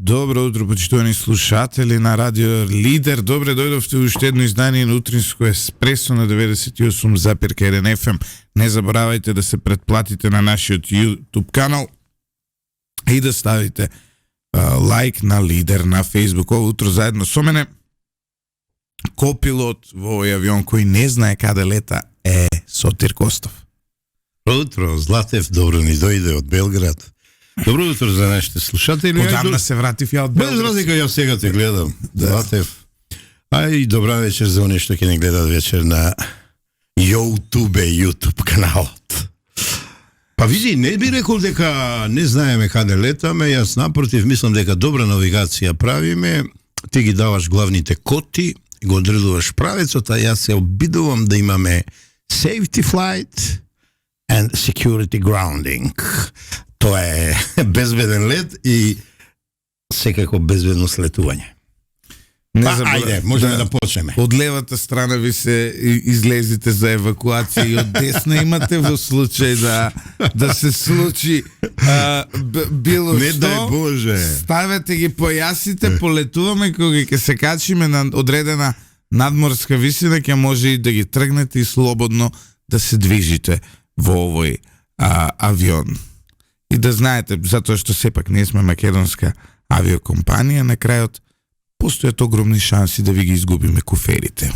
Добро утро, почитувани слушатели на Радио Лидер. Добре дојдовте во уште едно издание на Утринско еспресо на 98,1 FM. Не заборавајте да се претплатите на нашиот YouTube канал и да ставите лайк на Лидер на Facebook. Ово утро заедно со мене копилот во овој авион кој не знае каде лета е Сотир Костов. Утро, Златев, добро ни дојде од Белград. Добро утро за нашите слушатели. Одамна се вратив ја од Белград. Без разлика, јас сега те гледам, Златев. Ај, добра вечер за оние што ќе не гледат вечер на YouTube каналот. Па види, не би рекол дека не знаеме каде летаме, јас напротив мислам дека добра навигација правиме, ти ги даваш главните коти, го одредуваш правецот, а јас се обидувам да имаме safety flight and security grounding. Тоа е безбеден лет и секако безбедно слетување. Ајде, можеме да почнеме. Од левата страна ви се излезите за евакуација и од десна имате во случај да се случи било не што. дај Боже. Ставете ги појасите, полетуваме кога ќе се качиме на одредена надморска висина, ќе може и да ги тргнете и слободно да се движите во овој авион. И да знаете, затоа што сепак не сме македонска авиокомпанија, на крајот постојат огромни шанси да ви ги изгубиме куферите.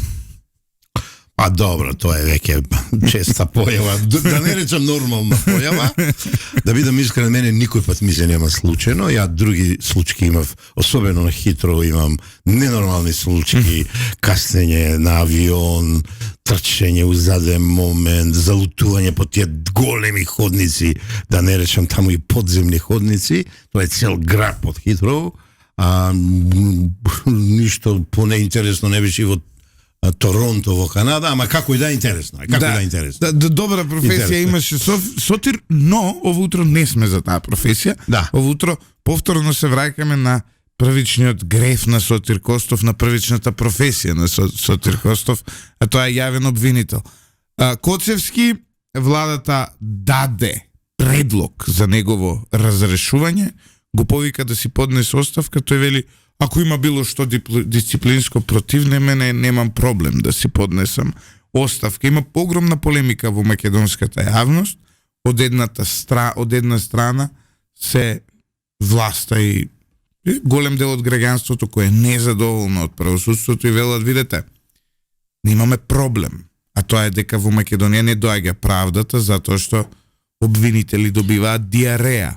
Па добро, тоа е веќе честа појава, да не речам нормална појава. Да бидам искрен, мене никој пат ми се нема случајно, ја други случаи имав, особено на Хитро имам ненормални случаи, каснење на авион, трчење у заден момент, залутување по тие големи ходници, да не речам таму и подземни ходници, тоа е цел град под Хитро, ништо понеинтересно не беше во Торонто во Канада, ама како и да е интересно. Добра професија имаше Сотир, но ово утро не сме за таа професија. Да. Ово утро повторно се враќаме на првичниот греф на Сотир Костов, на првичната професија на Сотир Костов, а тоа е јавен обвинител. Коцевски, владата даде предлог за негово разрешување, го повика да си поднесе оставка, тој вели, ако има било што дисциплинско против мене, немам проблем да си поднесам оставка. Има огромна полемика во македонската јавност. Од една страна се власта и голем дел од граѓанството кој е незадоволно од правосудството и велат, видете, имаме проблем, а тоа е дека во Македонија не доаѓа правдата затоа што обвинители добиваат диареја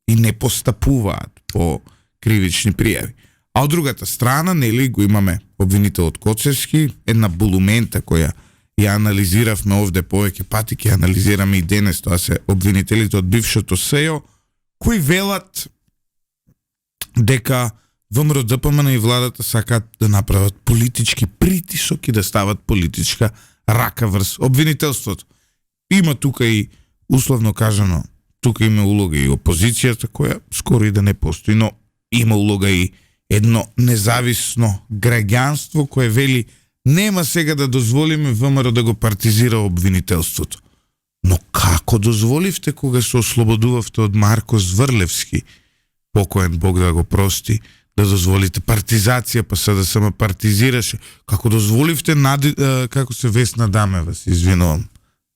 и не постапуваат по кривични пријави. А од другата страна, нели, го имаме обвинителот Коцевски, една булумента која ја анализиравме овде повеќе пати, ќе анализираме и денес, тоа се обвинителите од бившото СЕО, кои велат дека ВМРО ДПМН и владата сакаат да направат политички притисок и да стават политичка рака врз обвинителството. Има тука и, условно кажано, тука има улога и опозицијата, која скоро и да не постои, но има улога и едно независно граѓанство кое вели нема сега да дозволиме ВМРО да го партизира обвинителството. Но како дозволивте кога се ослободувавте од Марко Зврлевски, покоен Бог да го прости, да дозволите партизација, па СДСМ партизираше? Како дозволивте како се Весна Дамева, се извинувам,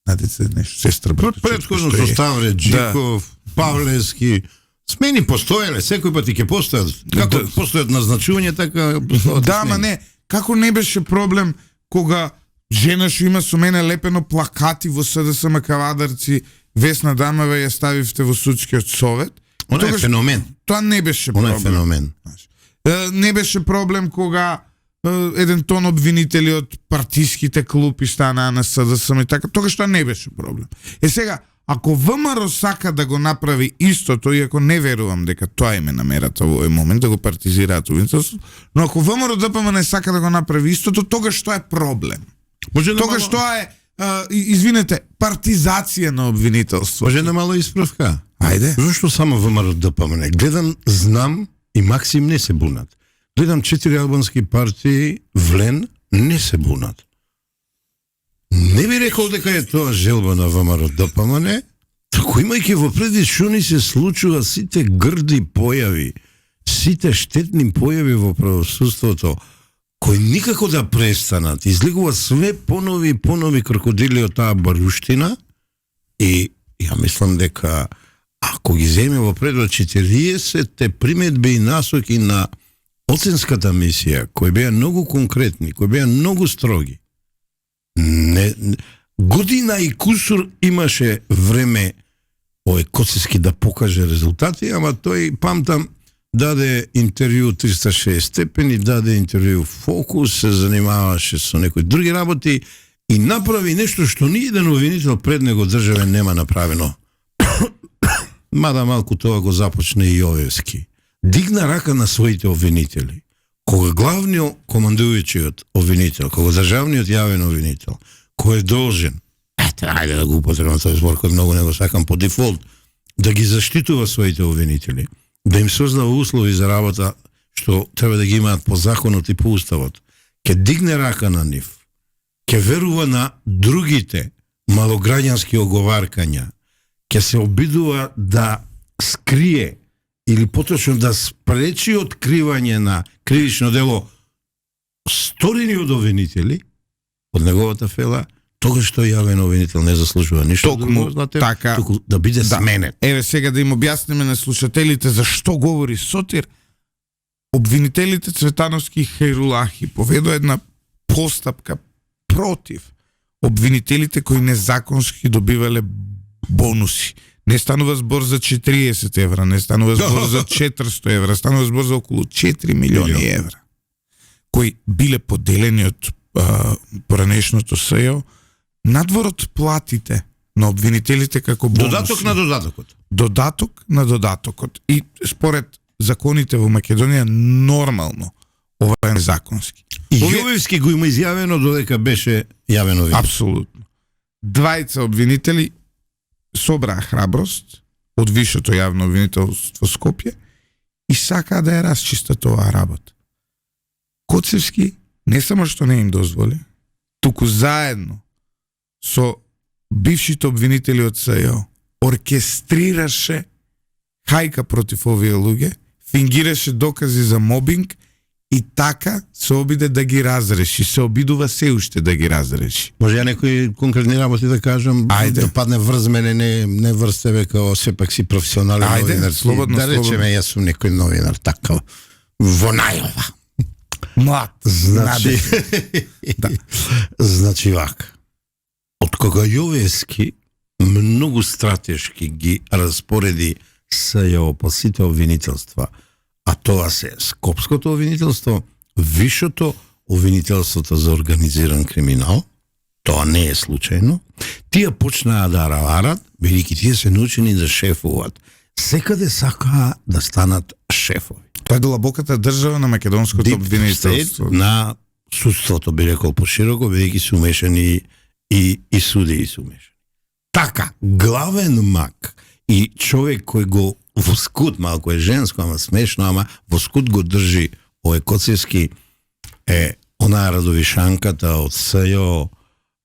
Надица нешто, сестра брат. Претходно со Ставре Джиков, Павлевски, смени постоеле, секој пат и ќе постојат. Како постојат назначување, така постојат. Да, ама не, како не беше проблем кога жена што има со мене лепено плакати во СДСМ Кавадарци, Весна Дамева ја ставивте во судскиот совет. Она е феномен. Тоа не беше проблем. Она е феномен. Не беше проблем кога еден тон обвинители од партиските клупи станаа на СДСМ и така, тогаш тоа не беше проблем. Сега, ако ВМРО сака да го направи истото, иако не верувам дека тоа им е намерата во овој момент, да го партизираат обвинителството, но ако ВМРО ДПМН не сака да го направи истото, тогаш тоа е проблем. Тогаш тоа е, извинете, партизација на обвинителство. Може на мало исправка. Ајде. Зошто само ВМРО ДПМН? Гледам, знам и Максим не се бунат. Гледам 4 албански партии, Влен не се бунат. Не би рекол дека е тоа желба на ВМРО ДПМН, тако имајќи во предвид што ни се случува сите грди појави, сите штетни појави во правосудството кои никако да престанат, излегува све понови и понови крокодили од таа баруштина и ја мислам дека ако ги земе во предвид 40 приметби и насоки на оценската мисија, кои беа многу конкретни, кои беа многу строги, година и кусур имаше време овој Коцевски да покаже резултати, ама тој, памтам, даде интервју 360 степени, даде интервју Фокус, се занимаваше со некои други работи и направи нешто што ни еден обвинител пред него државен нема направено. Мада малку тоа го започне и Јовевски. Дигна рака на своите обвинители. Кога главниот командујучиот обвинител, кога државниот јавен обвинител, кој е должен, ајде да го употребам тој збор кој многу не го сакам по дефолт, да ги заштитува своите обвинители, да им создава услови за работа што треба да ги имаат по законот и по уставот, ке дигне рака на нив, ке верува на другите малограѓански оговаркања, ке се обидува да скрие или поточно да спречи откривање на кривично дело сторени од обвинители, од неговата фела, тогаш што јавен обвинител не заслужува ништо друго, знаете, така, туку да биде сменет. Еве сега да им објасниме на слушателите за што говори Сотир. Обвинителите Цветановски и Хајрулахи поведоа една постапка против обвинителите кои незаконски добивале бонуси. Не станува збор за 40 евра, не станува збор за 400 евра, станува збор за околу 4 милиони евра, кои биле поделени од поранешното СЈО надвор од платите на обвинителите како бонуси. Додаток на додатокот. Додаток на додатокот. И според законите во Македонија нормално ова е незаконски. И Јовевски го има изјавено додека беше јавен обвинител. Апсолутно. Двајца обвинители собраа храброст од висшето јавно обвинителство Скопје и сакаа да ја расчистат тоа работа. Коцевски не само што не им дозволи, туку заедно со бившите обвинители од СЈО оркестрираше хајка против овие луѓе, фингираше докази за мобинг и така се обиде да ги разреши, се обидува се уште да ги разреши. Може ја некои конкретни работи да кажам, Ајде. да падне врз мене, не врз тебе као сепак си професионален Ајде, новинар. слободно, да речеме, слободно. јас сум некој новинар, така, во најава. Млад, Значи, да. Значи вака. Од кога Јовевски многу стратешки ги распореди СЈО по сите обвинителства, а тоа се Скопското обвинителство, Висшето обвинителството за организиран криминал, тоа не е случајно, тие почнаа да раварат, бидејќи тие се научени да шефуваат. Секаде сакаа да станат шефови. Тоа е длабоката држава на македонското Deep обвинителство. state на судството, би рекол пошироко, бидејќи се умешани и судии се умешани. Така, главен мак и човек кој го во скут, малку е женско, ама смешно, ама во скут го држи овој Коцевски е онаа Радовишанката од СЈО,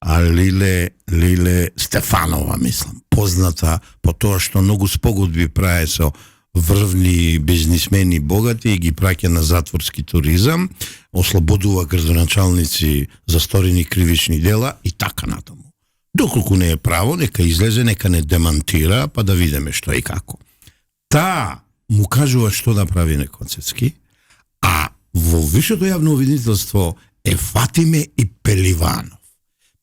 а Лиле Стефанова, мислам, позната по тоа што многу спогодби прави со врвни бизнисмени богати и ги праќа на затворски туризам, ослободува градоначалници за сторени кривични дела и така натаму. Доколку не е право, нека излезе, нека не демантира, па да видиме што и како. Та му кажува што да прави на Коцевски, а во Висшето јавно обвинителство е Фатиме и Пеливанов.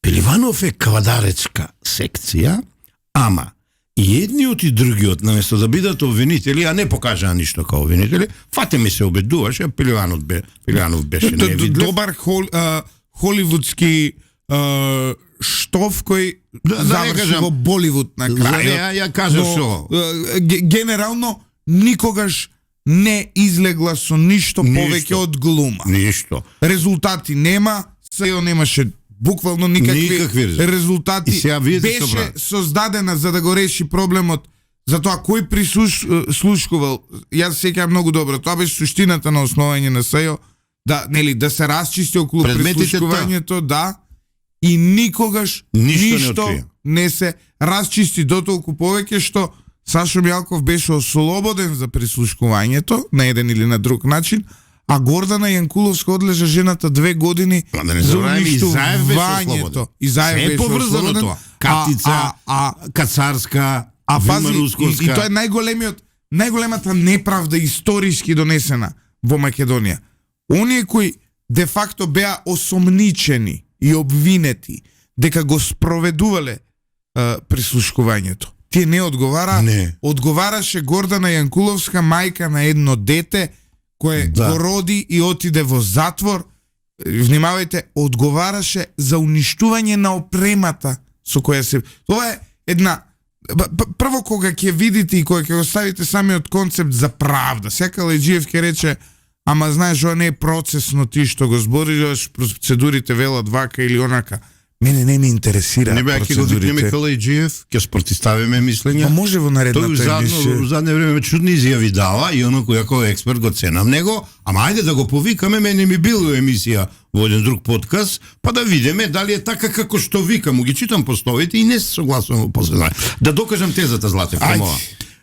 Пеливанов е квадаречка секција, ама и едниот и другиот, наместо да бидат обвинители, а не покажаа ништо као обвинители, Фатиме се обидуваше, а Пеливанов беше невидлив. Добар холивудски штоф кој заврши во Боливуд на крај. Ја кажам што. Генерално никогаш не излегла со ништо повеќе од глума. Ништо. Резултати нема, СЈО немаше буквално никакви резултати. И сега видите што беше прави. создадена за да го реши проблемот за тоа кој прислушкувал. Јас се сеќавам многу добро. Тоа беше суштината на основање на СЈО, да се расчисти околу Предметите прислушкувањето, да, и никогаш Ништо не ништо открија. не се расчисти дотолку повеќе што Сашо Мјалков беше ослободен за прислушкувањето на еден или на друг начин, а Гордана Јанкуловска одлежа жената 2 години Да не за забравяме, Изаев беше уништувањето. Изаев Се е беше поврзано ослободен. тоа. Катица, Кацарска, пази, Рускорска. и тоа е најголемата неправда историски донесена во Македонија. Оние кои де факто беа осомничени и обвинети дека го спроведувале прислушкувањето. Тие не одговара, Не. одговараше Гордана Јанкуловска, мајка на едно дете кое Да. го роди и отиде во затвор. Внимавајте, одговараше за уништување на опремата со која се... Това е една... Прво кога ќе видите и кога ќе го ставите самиот концепт за правда. Сека Леđиев ќе рече, ама знаеш, ова не е процесно ти што го збориш, процедурите велат вака или онака. Мене не ме интересира Не беа ќе го викнеме процедурите. Калајджиев, ќе спортиставиме мислења. Па може во Тој наредната задно, емисија. во задне време чудни изјави дава и оно кој како експерт го ценам него, ама ајде да го повикаме, мене ми бил емисија во еден друг подкаст, па да видиме дали е така како што вика, му ги читам постовите и не се согласувам после. Да докажам тезата, Злате Фремова.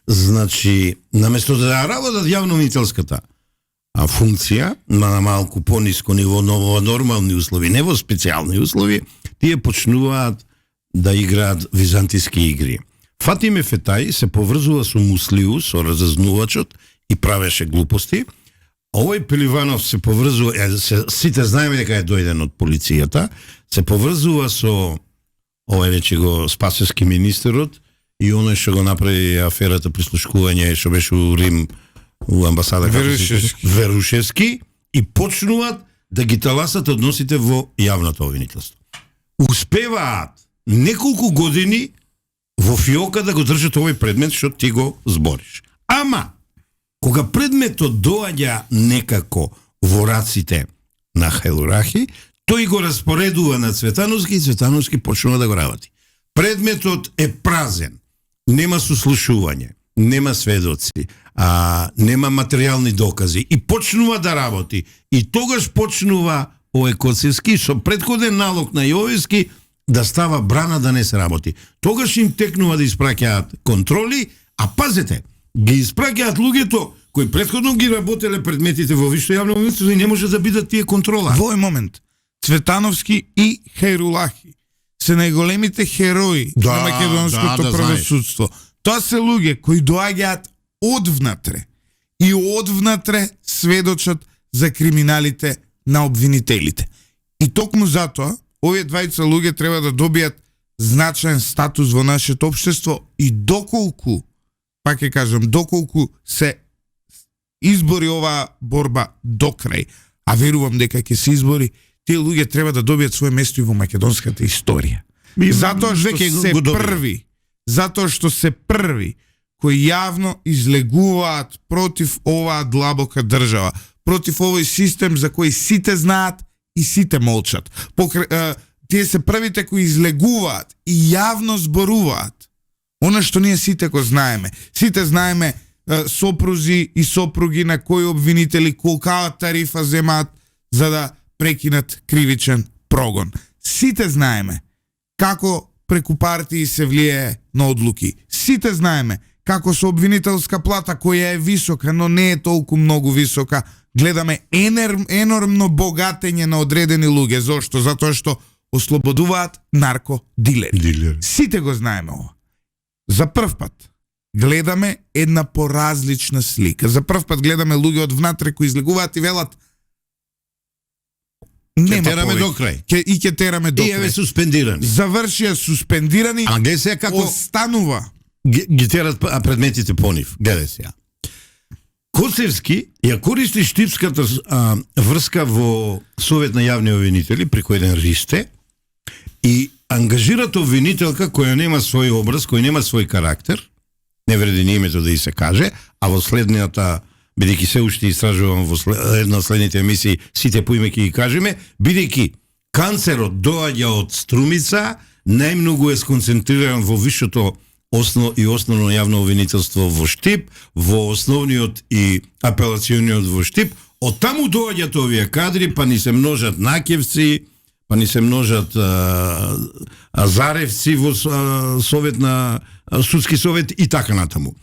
Значи, наместо да работат јавно-винителската функција на малку пониско ниво, но во нормални услови, не во специјални услови, тие почнуваат да играат византиски игри. Фатиме Фетај се поврзува со Муслиу, со разазнувачот, и правеше глупости. Овој Пеливанов се поврзува, сите знаеме дека е дојден од полицијата, се поврзува со овој рече го спасески министерот и оној што го направи аферата прислушкување што беше у Рим, у амбасада Верушевски, и почнуваат да ги таласат односите во јавното обвинителство. Успеваат неколку години во фиока да го држат овој предмет што ти го збориш. Ама, кога предметот доаѓа некако во раците на Хајлурахи, тој го распоредува на Цветановски и Цветановски почнува да го работи. Предметот е празен, нема сослушување, нема сведоци, нема материјални докази и почнува да работи. И тогаш почнува овој Коцевски со претходен налог на Јовевски да става брана да не се работи. Тогаш им текнува да испраќаат контроли, а пазете, ги испраќаат луѓето кои претходно ги работеле предметите во висше јавно обвинителство и не може да бидат тие контрола. Во овој момент Цветановски и Хајрулахи се најголемите херои на македонското правосудство. Тоа се луѓе кои доаѓаат одвнатре и одвнатре сведочат за криминалите на обвинителите. И токму затоа овие двајца луѓе треба да добијат значаен статус во нашето општество и доколку, пак ќе кажам, доколку се избори оваа борба до крај, а верувам дека ќе се избори, тие луѓе треба да добијат свое место и во македонската историја. Затоа што се први кои јавно излегуваат против оваа длабока држава, против овој систем за кој сите знаат и сите молчат. Тие се првите кои излегуваат и јавно зборуваат она што ние сите го знаеме. Сите знаеме сопрузи и сопруги на кои обвинители колкава тарифа земаат за да прекинат кривичен прогон. Сите знаеме како преку партии се влијае на одлуки. Сите знаеме како со обвинителска плата која е висока, но не е толку многу висока, гледаме енормно богатење на одредени луѓе. Зошто? Затоа што ослободуваат наркодилери. Сите го знаеме ова. За прв пат гледаме една поразлична слика. За прв пат гледаме луѓе од внатре кои излегуваат и велат Ќе тераме до крај. Ќе тераме до крај. И еве суспендирани. Завршија суспендирани, а гледа сега како останува. Ги терат предметите по нив. Гледа сега. Коцевски ја користи штипската врска во Совет на јавни обвинители преку еден Ристе и ангажират обвинителка која нема свој образ, која нема свој карактер, не вреди ни името да и се каже, а во следнината, бидејќи се уште истражувам во една од следните емисии, сите по име ќе ги кажеме, бидејќи канцерот доаѓа од Струмица, најмногу е сконцентриран во висшето основно јавно обвинителство во Штип, во основниот и апелациониот во Штип, од таму доаѓаат овие кадри, па ни се множат Накевци, па ни се множат заревци во совет на судски совет и така натаму.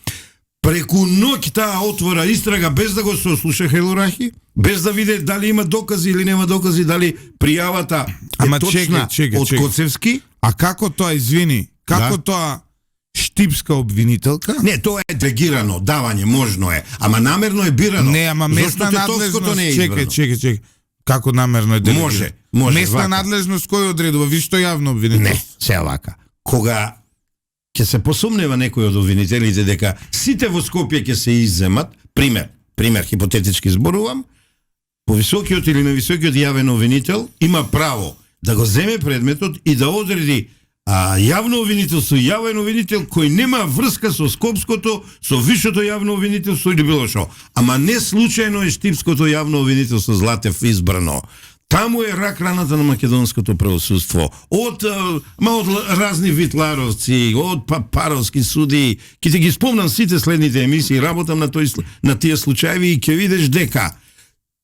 Преку ноќ таа отвора истрага без да го сослуша Хелурахи, без да види дали има докази или нема докази, дали пријавата е точна од Коцевски. А како тоа, извини, како тоа штипска обвинителка? Не, тоа е делегирано, давање, можно е, ама намерно е бирано. Не, ама местна надлежност, не е чекај. Како намерно е делегирано? Може. Местна вака. Надлежност кој одредува? Ви што јавно обвинител? Не, се вака. Кога ќе се посумнева некој од обвинителите дека сите во Скопје ќе се изземат, пример хипотетички зборувам, повисокиот или невисокиот јавен обвинител има право да го земе предметот и да одреди јавно обвинителство, јавен обвинител кој нема врска со Скопското, со висшето јавно обвинителство или било што. Ама не случајно е штипското јавно обвинителство Златев избрано. Таму е рак раната на македонското правосудство. Од разни витларовци, од паровски суди, ќе ти ги спомнам сите следните емисии, работам на тие случаи и ќе видиш дека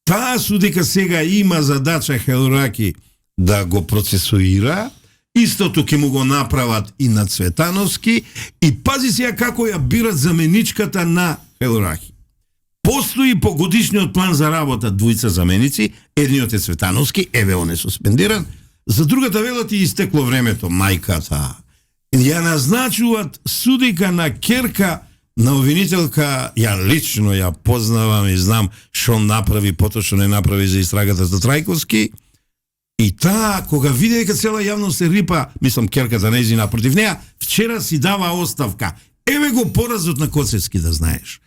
таа судика сега има задача Хелураки да го процесуира, истото ќе му го направат и на Цветановски, и пази сега како ја бират заменичката на Хелураки. Постои по годишниот план за работа двојца заменици, едниот е Цветановски, еве он е суспендиран, за другата велат и истекло времето, мајката. Ја назначуваат судика на керка на обвинителка, ја лично ја познавам и знам што направи, поточно не направи за истрагата за Трајковски, и таа, кога види дека цела јавност се рипа, мислам керката нејзина против неа, вчера си дава оставка. Еве го поразот на Коцевски, да знаеш.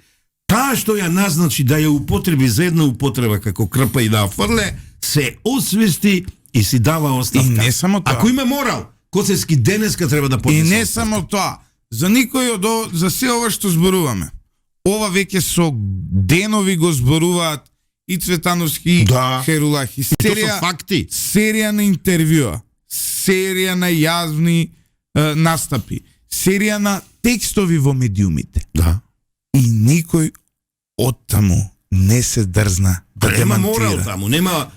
Таа што ја назначи да ја употреби за една употреба како крпа и да ја фрле, се освести и си дава оставка. И не само тоа. Ако има морал, Коцевски денеска треба да поднесе. И не оставка. само тоа. За никој за се ова што зборуваме. Ова веќе со денови го зборуваат и Цветановски и Херулахи. Тоа се факти. Серија на интервјуа, серија на јавни настапи, серија на текстови во медиумите. Да. И никој оттаму не се дрзна да нема демантира. морал таму, нема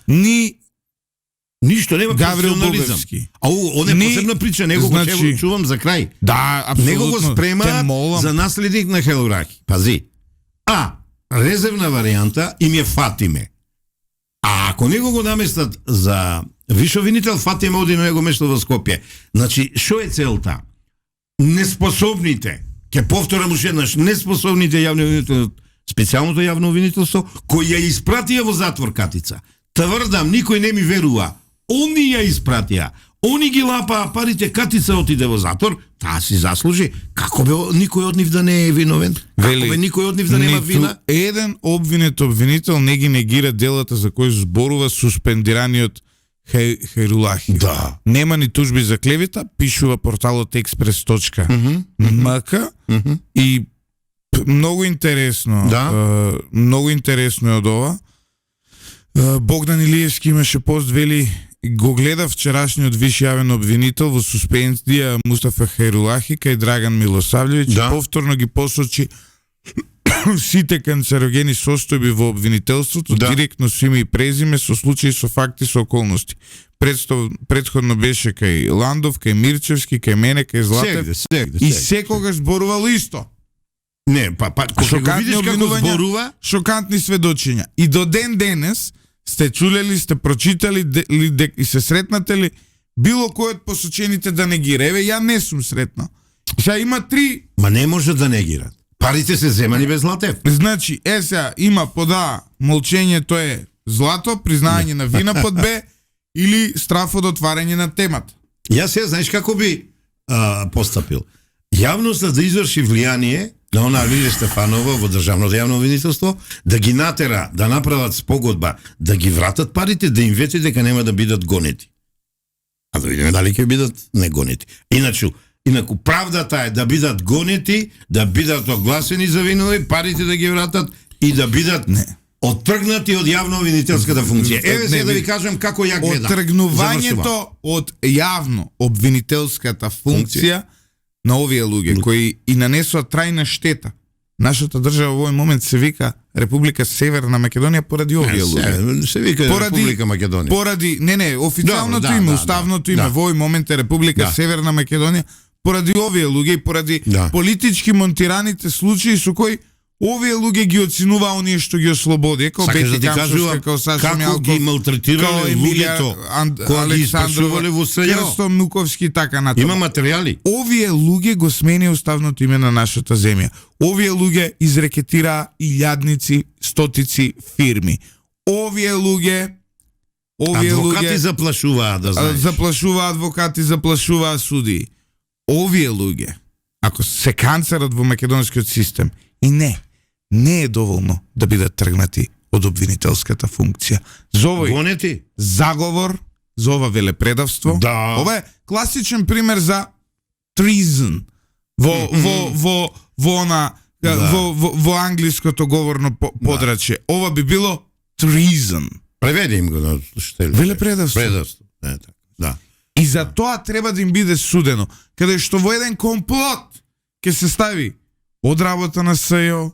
ништо, нема Гаврил професионализам. Боговски. Он е посебна прича, него го чувам за крај. Да, апсолутно. Него го спремаат за наследник на Хелураки. Пази. Резервна варијанта им е Фатиме. А ако него го наместат за виш обвинител, Фатиме оди на него место во Скопје. Значи, што е целта? Неспособните, ќе повторам уште еднаш, неспособните јавни обвинители, специјалното јавно обвинителство, кој ја испратија во затвор Катица. Тврдам, никој не ми верува. Они ја испратија. Они ги лапаа парите, Катица отиде во затвор, таа си заслужи. Како бе никој од нив да не е виновен? Како бе никој од нив да нема вина? Еден обвинител не ги негира делата за кои зборува суспендираниот Херулахи. Да. Нема ни тужби за клевета, пишува порталот express.mk и многу интересно. Многу интересно е од ова. Богдан Илиевски имаше пост, вели, го гледа вчерашниот виш јавен обвинител во суспензија Мустафа Херулахи кај Драган Милосавлевиќ, повторно ги посочи сите канцерогени состојби во обвинителството, директно со име и презиме, со случаи, со факти, со околности. Претходно беше кај Ландов, кај Мирчевски, кај мене, кај Златев. И секогаш зборувал исто. Не, кога го видиш како зборува, шокантни сведочења. И до ден денес сте чулели, сте прочитали и се сретнате ли било кој од посочените да негира? Еве, ја не сум сретнал. Сега има 3... Ма не може да негират. Парите се земани без Златев. Значи, сега има под А, молчењето е злато, признање на вина под Б, или страф од отварање на темата. Јас се знаеш како би постапил. Јавноста да изврши влијание на она Лилија Стефанова во државното јавно обвинителство, да ги натера да направат спогодба, да ги вратат парите, да им вети дека нема да бидат гонети. А да видиме дали ќе бидат не гонети. Инаку правдата е да бидат гонети, да бидат огласени за винови, парите да ги вратат и да бидат оттргнати од јавно обвинителската функција. Еве сега да ви кажам како ја гледам. Оттргнувањето од јавно обвинителската функција на овие луѓе кои и нанесоа трајна штета. Нашата држава во овој момент се вика Република Северна Македонија поради овие луѓе. Се вика Република Македонија. Поради официјалното Добро, име, уставното име во овој момент е Република Северна Македонија, поради овие луѓе и поради политички монтираните случаи со кои овие луѓе ги оценуваа оние што ги ослободи, како Бети Камшовска, како Сашо Мјалков, ги малтретирале луѓето кои ги испрашувале во СЈО. Крсто Мнуковски и така натаму. Има материјали. Овие луѓе го смени уставното име на нашата земја. Овие луѓе изрекетираа илјадници, стотици фирми. Овие луѓе адвокати заплашуваа, да знаеш. Заплашуваа адвокати, заплашуваа судии. Овие луѓе, ако се канцерат во македонскиот систем, и не е доволно да бидат тргнати од обвинителската функција. За овој заговор, за ова велепредавство, ова е класичен пример за treason во англиското говорно подрачје. Ова би било treason. Преведи им го на штели. Велепредавство. Да. И за тоа треба да им биде судено. Каде што во еден комплот ќе се стави од работа на СЈО,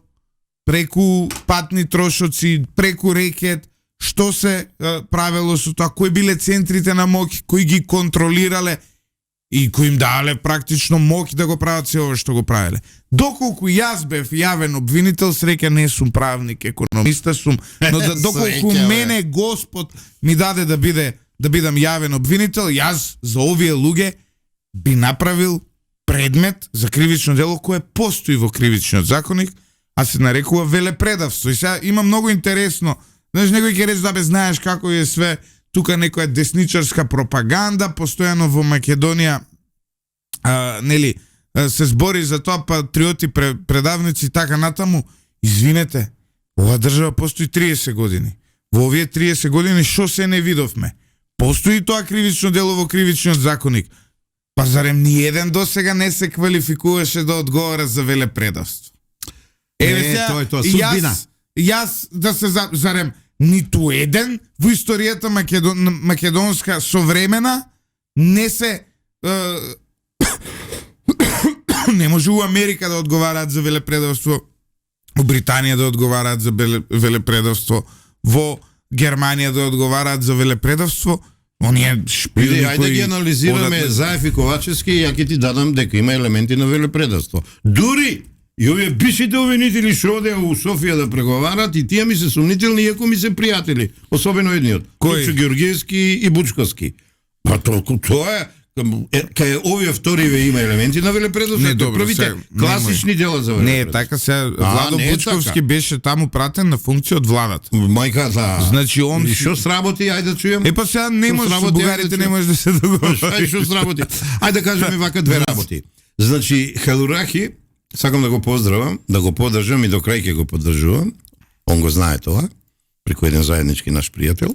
преку патни трошоци, преку рекет, што се правело со тоа, кои биле центрите на моќ, кои ги контролирале и кои им давале практично моќ да го прават се ова што го правеле. Доколку јас бев јавен обвинител, среќа не сум правник, економиста сум, но доколку мене Господ ми даде да бидам јавен обвинител, јас за овие луѓе би направил предмет за кривично дело кое постои во кривичниот законник, а се нарекува велепредавство. И сега има многу интересно. Знаеш, некој ќе рече да бе знаеш како е све тука некоја десничарска пропаганда, постојано во Македонија се збори за тоа, патриоти, предавници, така натаму. Извинете, ова држава постои 30 години. Во овие 30 години што се не видовме? Постои тоа кривично дело во кривичниот законник. Па зарем ни еден досега не се квалификуваше да одговара за велепредавство? Тоа е тоа судбина. Јас да се зарем ниту еден во историјата македонска современа не се не може у Америка да одговараат за велепредавство, у Британија да одговараат за велепредавство, во Германија да одговараат за велепредавство. Оние шпиони ајде да ги анализираме Заев и Ковачевски, ја ќе ти дадам дека има елементи на велепредавство. Дури и овие бившите обвинители што одеа у Софија да преговарат, и тие ми се сумнителни, иако ми се пријатели, особено едниот, Кучо Георгиевски и Бучковски. Па толку тоа е кај овие вториве има елементи на велепредавство, првите класични дела за велепредавство. Не е така, се Владо Бучковски беше таму пратен на функција од владата. Мајка, Значи он и што сработи, ајде да чујам. Па сега не може, бугарите не може да се договори. Што сработи? Ајде да кажеме вака две работи. Значи Халурахи, сакам да го поздравам, да го поддржам и до крај ќе го поддржувам. Он го знае тоа, преку еден заеднички наш пријател.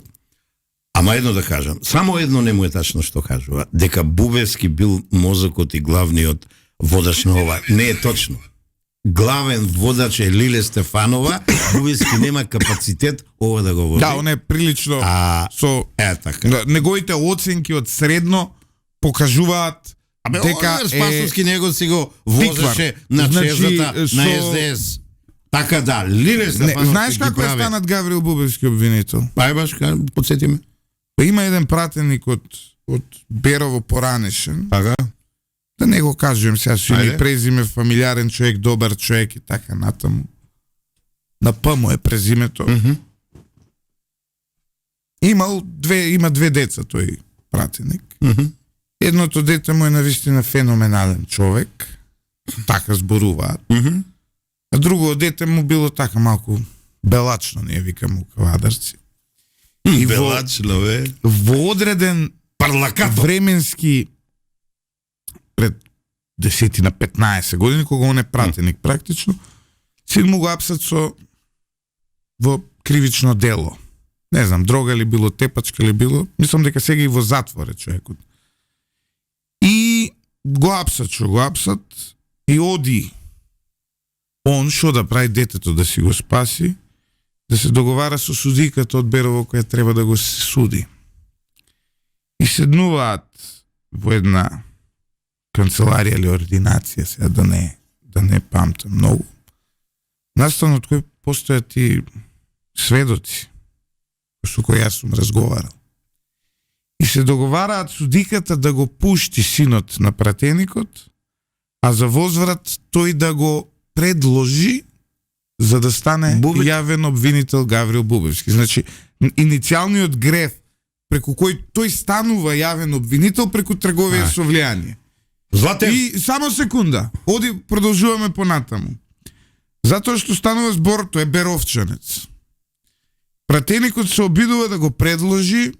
Ама едно да кажам, само едно не му е тачно што кажува, дека Бубевски бил мозокот и главниот водач на ова. Не е точно. Главен водач е Лиле Стефанова, Бубевски нема капацитет ова да го води. Да, он е прилично така. Неговите оценки од средно покажуваат дека Спасовски него си го возеше на чезата на СДС. Така да, Лиле Стефановски. Знаеш како е станат Гаврил Бубевски обвинител? Ај баш, подсети ме. Има еден пратеник од Берово поранешен. Така. Да не го кажувам сега, со име и презиме, фамилиарен човек, добар човек и така натаму. На П му е презимето. Има две деца тој пратеник. Едното дете му е навистина феноменален човек. Така зборуваат. А друго дете му било така малку белачно, ние викамо кавадарци. И белачно, бе. Во одреден временски пред 10 на 15 години, кога он е пратеник практично, син му го апсат во кривично дело. Не знам, дрога ли било, тепачка ли било, мислам дека сега и во затвор е човекот. И го апсат и оди он што да прави детето да си го спаси, да се договара со судиката од Берово која треба да го суди. И седнуваат во една канцеларија или ординација, сега да не памтам многу. настан од кој постојат и сведоци со кои јас сум разговарал. И се договараат судиката да го пушти синот на пратеникот, а за возврат тој да го предложи за да стане јавен обвинител Гаврил Бубевски. Значи, иницијалниот греф преку кој тој станува јавен обвинител преку трговија со влијание. Злате. И само секунда, продолжуваме понатаму. Затоа што станува збор, тој е Беровчанец. Пратеникот се обидува да го предложи,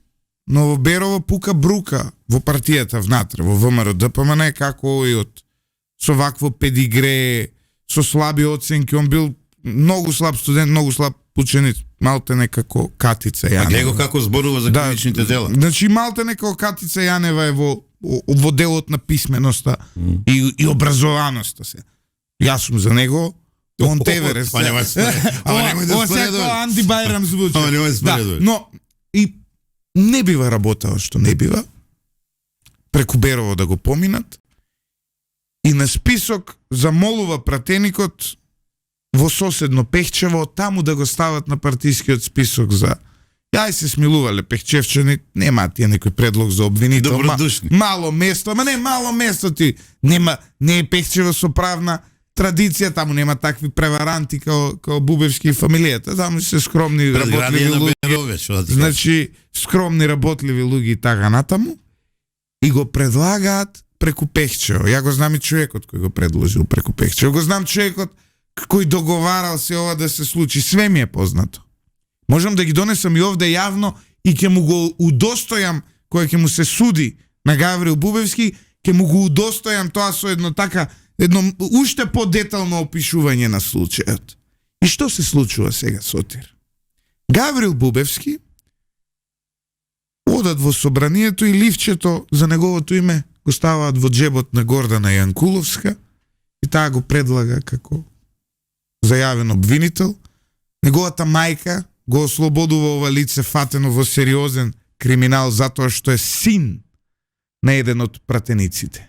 но во Берово пука брука во партијата внатре, во ВМРО ДПМН, како и од со вакво педигре, со слаби оценки, он бил многу слаб студент, многу слаб учениц, малте некако Катица Јанева. А гледа како зборува за кривичните дела. Значи малте некако Катица Јанева е во делот на писменоста и образованоста се. Јас сум за него он Теверес. Па нема се. Ова секој Анди Бајрам звучи. Да, но и не бива работава што не бива преку Берово да го поминат и на список замолува пратеникот во соседно Пехчево таму да го стават на партискиот список за јај се смилувале пехчевчани, нема тие некој предлог за обвинител. Мало место, ама не мало место ти. Нема, не е Пехчево со правна традиција, таму нема такви преваранти као Бубевски и фамилијата, таму се скромни работливи луѓе. Значи, скромни работливи луѓе и така натаму. И го предлагаат преку Пехчево. Ја го знам и човекот кој го предложил преку Пехчево. Го знам човекот кој договарал се ова да се случи. Све ми е познато. Можам да ги донесам и овде јавно и ќе му го удостојам, кој ќе му се суди на Гаврил Бубевски, ќе му го удостојам тоа со едно уште подетално опишување на случајот. И што се случува сега, Сотир? Гаврил Бубевски одат во собранието и ливчето за неговото име го ставаат во джебот на Гордана Јанкуловска и таа го предлага како зајавен обвинител. Неговата мајка го ослободува ова лице фатено во сериозен криминал затоа што е син на еден од пратениците.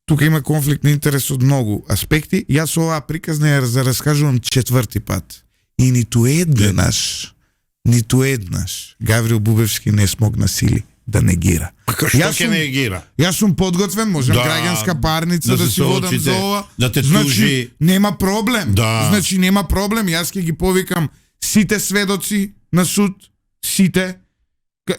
Тука има конфликт на интерес од многу аспекти. Јас оваа приказна ја раскажувам 4-ти пат. И ниту еднаш Гаврил Бубевски не смогна сили да негира. Што ќе негира? Јас сум подготвен, можам граѓанска парница да си водам за ова. Да те значи, нема проблем. Значи, нема проблем. Јас ќе ги повикам сите сведоци на суд, сите,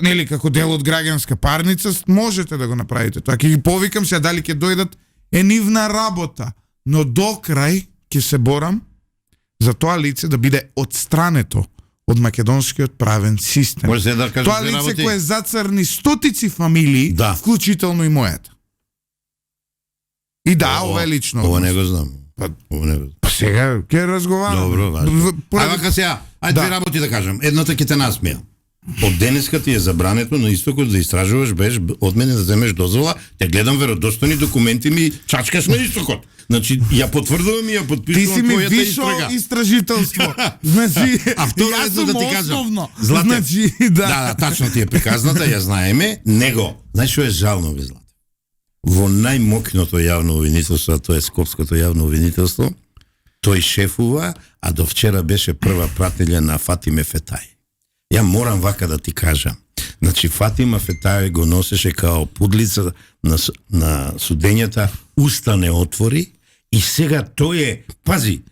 нели како дел од граѓанска парница, можете да го направите тоа. Ќе ги повикам, сега дали ќе дојдат е нивна работа, но до крај ќе се борам за тоа лице да биде отстрането од македонскиот правен систем. Да тоа лице кое зацрни стотици фамилии, вклучително и мојата. И ова е лично. Ова не го знам. Па сега ќе разговарам. Добро, важно. Ајде сега, две работи да кажам. Едната ќе те насмеја. Од денеска ти е забрането на истокот да истражуваш без од мене да земеш дозвола, те гледам веродостојни документи ми чачкаш на истокот. Значи, ја потврдувам и ја подпишувам твојата истрага. Ти си ми вишо истражителство. Значи, а второ едно да ти кажам. Злате, значи, да, тачно ти е приказната, ја знаеме, него. Знаеш што е жално, бе, Злате? Во најмокното јавно обвинителство, тоа е Скопското јавно обвинителство, тој шефува, а до вчера беше прва прателја на Фатиме Фетај. Ја морам вака да ти кажам. Значи, Фатима Фетај го носеше као пудлица на судењата, уста не отвори и сега тој е, пази,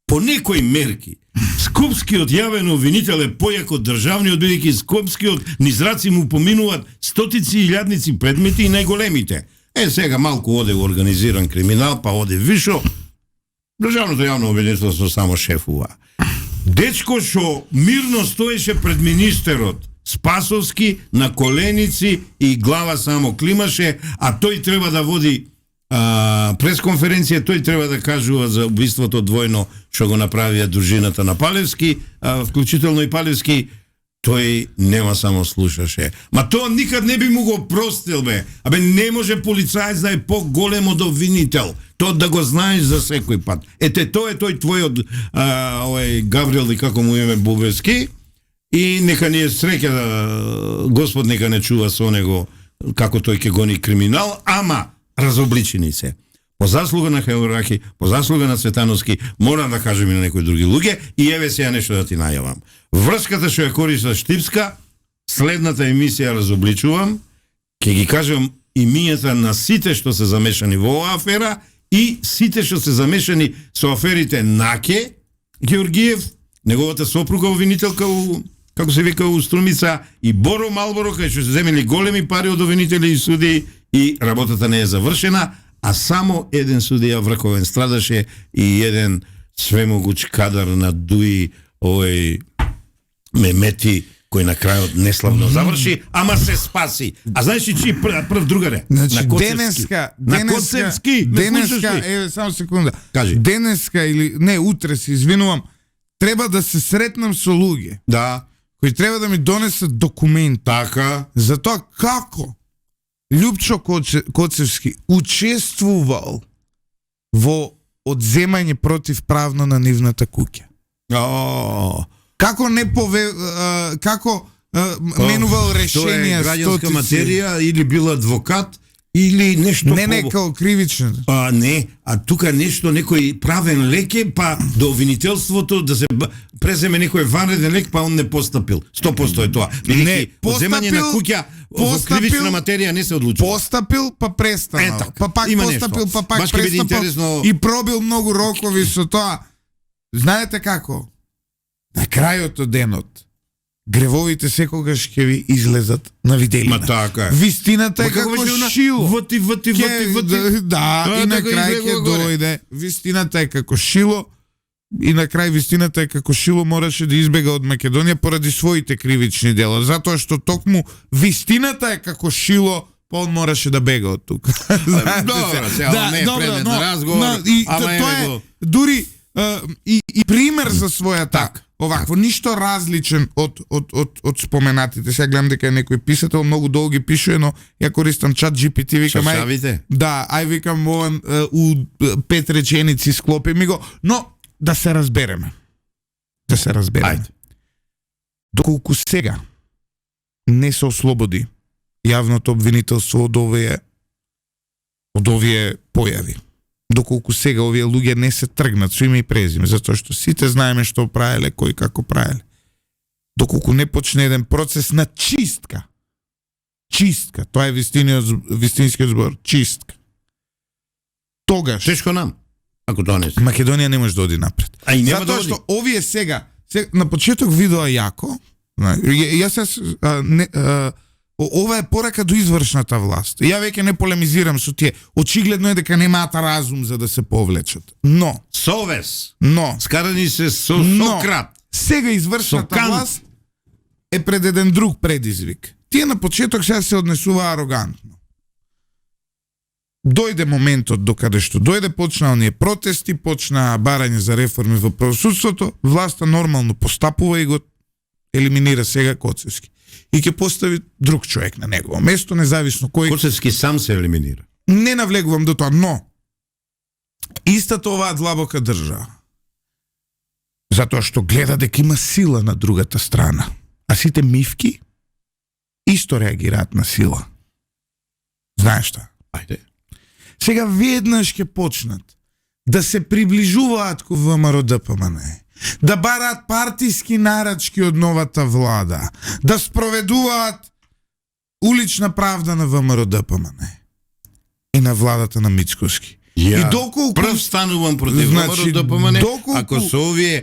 по некои мерки, Скопскиот јавен обвинител е појак од државниот, бидејќи Скопскиот низ раци му поминуваат стотици и илјадници предмети и најголемите. Сега малку оде организиран криминал, па оде вишо, државното јавно обвинителство само шефува. Дечко што мирно стоеше пред министерот Спасовски на коленици и глава само климаше, а тој треба да води пресконференција, тој треба да кажува за убиството двојно што го направија дружината на Палевски, вклучително и Палевски, тој нема само слушаше. Ма тоа никад не би му го простил, бе. Абе, не може полицаец да е по-голем од обвинител. Тоа да го знаеш за секој пат. Ете, тоа е тој твојот Гаврил и како му име Бубевски, и нека ни е среќа, Господ нека не чува со него како тој ќе гони криминал, ама разобличени се. по заслуга на Хеурахи, по заслуга на Цветановски, морам да кажем и на некои други луѓе, и еве сега нешто да ти најавам. Врската што ја користа Штипска, следната емисија разобличувам, ќе ги кажам имињата на сите што се замешани во оваа афера и сите што се замешани со аферите Наке Георгиев, неговата сопруга обвинителка у, како се вика, у Струмица, и Боро Малборо, кај што се земели големи пари од обвинители и суди, и работата не е завршена, а само еден судија врховен страдаше и еден свемогуч кадар на Дуи, овој Мемети, кој на крајот неславно заврши, ама се спаси. А знаеш ли чи прв другаре? Значи, на Коцевски. Денеска, само секунда. Кажи. Денеска или, не, утре се извинувам, треба да се сретнам со луѓе, Да, кои треба да ми донесат документи. така. За тоа како Љупчо Коцевски учествувал во одземање противправно на нивната куќа. Како не како менувал решенија Тоа е граѓанска стотици. материја или бил адвокат или нешто Не као кривично. Не, а тука нешто, некој правен лек е, па до обвинителството да се преземе некој ванреден лек, па он не постапил. 100% е тоа. Не, Земање на куќа во кривична материја не се одлучува. Постапил, па престанал. Така, Па пак има постапил, нешто. па пак Баш ќе биде престапил интересно. и пробил многу рокови со тоа. Знаете како? На крајот од денот гревовите секогаш ќе ви излезат на виделина. Ма така е. Вистината е како шило. Вати. Да, и на крај ќе дојде. Вистината е како шило. И на крај вистината е како шило мораше да избега од Македонија поради своите кривични дела. Затоа што токму вистината е како шило, па он мораше да бега од тука. Добро, сега не е предмет на разговор, ама тоа е е го... дури и пример за својата овакво, ништо различен од споменатите. Сега гледам дека е некој писател, многу долги пишува, но ја користам чат GPT, викам Шавите? Да, викам у 5 реченици склопи ми го, но да се разбереме. Да се разбереме. Ајде. Доколку сега не се ослободи јавното обвинителство од овие појави, доколку сега овие луѓе не се тргнат со име и презиме, затоа што сите знаеме што правеле, кој како правеле, доколку не почне еден процес на чистка, тоа е вистинскиот збор, чистка, тогаш Тешко нам, ако тоа не се. Македонија не може да оди напред. А и нема Затоа да оди. што овие сега на почеток видоа јако, јас ова е порака до извршната власт. Ја веќе не полемизирам со тие. Очигледно е дека немаат разум за да се повлечат. Но скарани се со но, Сократ. сега извршната Со Кант. власт е пред еден друг предизвик. Тие на почеток сега се однесува арогантно. Дојде моментот докаде што почнаа оние протести, почнаа барање за реформи во правосудството, власта нормално постапува и го елиминира сега Коцевски. И ќе постави друг човек на негово место, независно кој. Коцевски сам се елиминира. Не навлегувам до тоа, но истата оваа длабока држава, затоа што гледа дека има сила на другата страна, а сите мивки исто реагираат на сила. Знаеш што? Ајде. Сега веднаш ќе почнат да се приближуваат кон ВМРО ДПМН, да бараат партиски нарачки од новата влада, да спроведуваат улична правда на ВМРО ДПМН и на владата на Мицкоски. И доколку прв станувам против ВМРО ДПМН, ако со овие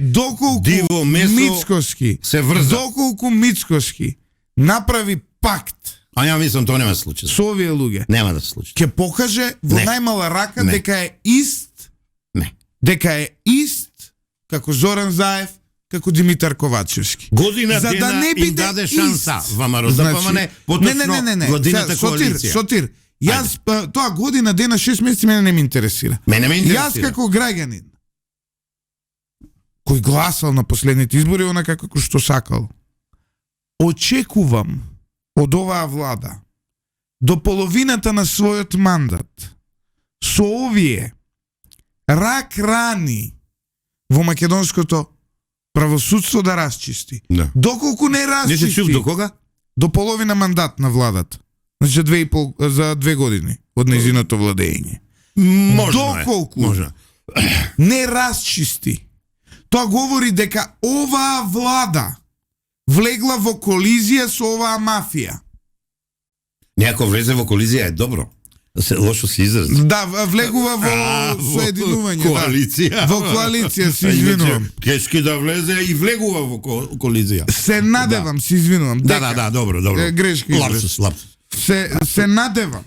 диво месо Мицкоски се врза. Доколку Мицкоски направи пакт, А ја мислам тоа нема да се случи. со овие луѓе, Нема да се случи. ќе покаже во Не. најмала рака Не. дека е ист, Не. дека е ист како Зоран Заев, како Димитар Ковачевски. Година За да дена не им биде даде шанса ист. ВМРО ДПМН, поточно владината коалиција. Сотир, јас тоа година дена 6 месеци мене не ме интересира. Мене ме Јас интересира. како граѓанин кој гласал на последните избори онака како што сакал, очекувам од оваа влада до половината на својот мандат со овие рак рани во македонското правосудство да расчисти. Да. Доколку не Не се чув расчисти до кога? до половина мандат на владата, значи за 2 години од нејзиното владење. Доколку не расчисти, тоа говори дека оваа влада влегла во колизија со оваа мафија. Некој влезе во колизија е добро. Лошо се изразни. Да, влегува во соединување. Коалиција. Да. Во коалиција, се извинувам. Кешки да влезе и влегува во коалиција. Се надевам, се извинувам. Да, добро. Грешка. Лапсус. Се надевам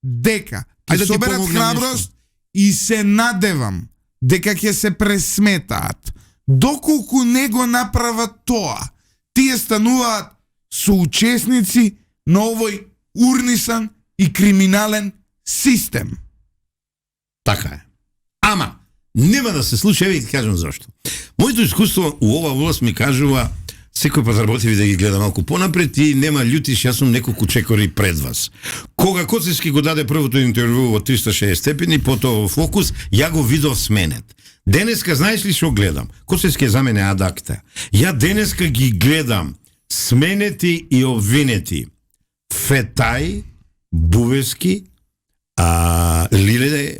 дека ќе соберат храброст и се надевам дека ќе се пресметаат. Доколку не го направат тоа, тие стануваат соучесници на овој урнисан и криминален систем. Така е. Ама, нема да се случи, еве ти кажам зашто. Моето искуство у ова власт ми кажува, секој пат работи да ги гледа малку понапред и нема љутиш, јас сум неколку чекори пред вас. Кога Коцевски го даде првото интервју во 360 степени, потоа во Фокус, ја го видов сменет. Денеска, знаеш ли што гледам? Коцевски е за мене адакта. Ја денеска ги гледам сменети и обвинети Фетај, Бувески, Лиле,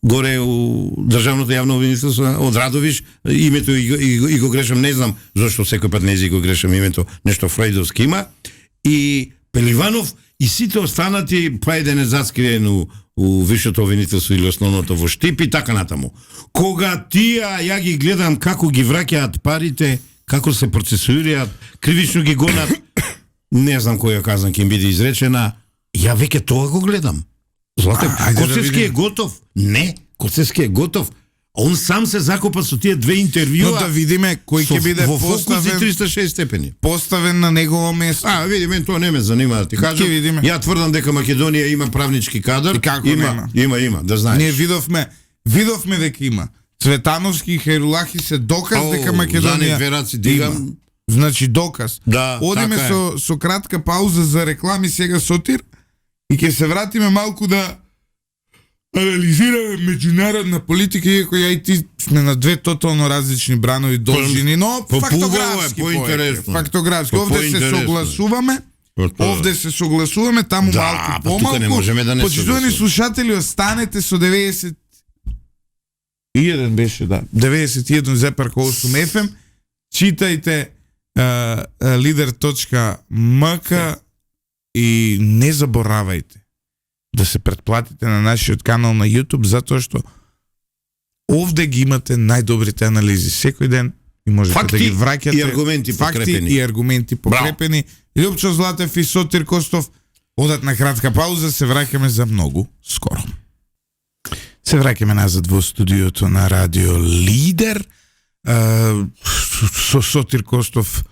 горе у Државното јавно обвинителство од Радовиш, името и го грешам, не знам зашто секој пат не го грешам името, нешто фрейдовски има, и Пеливанов и сите останати, па еден е заскриен у Висшето обвинителство или основното во Штип и така натаму. Кога тие, ја ги гледам како ги враќаат парите, како се процесуираат, кривично ги гонат, не знам која казна ќе им биде изречена, ја веќе тоа го гледам. Злате, Коцевски е готов. Не, Коцевски е готов. Он сам се закопа со тие две интервјуа. Но да видиме кој ќе биде поставен 360 степени. Поставен на негово место. Види, мен тоа не ме занима да ти кажам. Ја тврдам дека Македонија има правнички кадар. И како има, да знаеш. Ние видовме дека има. Цветановски и Хайрулахи се доказ дека Македонија има. Значи доказ. Да, одиме така со кратка пауза за реклами сега Сотир и ќе се вратиме малку да анализираме меѓународна политика, иако ја и ти сме на две тотално различни бранови должини, но фактографски поинтересно. Фактографски. Овде се согласуваме, таму малку помалку. Не можеме да не почитувани слушатели, останете со 91 беше, да. 91,8 FM. Читајте lider.mk и не заборавајте да се претплатите на нашиот канал на YouTube, затоа што овде ги имате најдобрите анализи секој ден и можете факти да ги враќате. И аргументи покрепени. И аргументи покрепени. Лјупчо Златев и Сотир Костов одат на кратка пауза, се враќаме за многу скоро. Се враќаме назад во студиото на Радио Лидер. Со Сотир Костов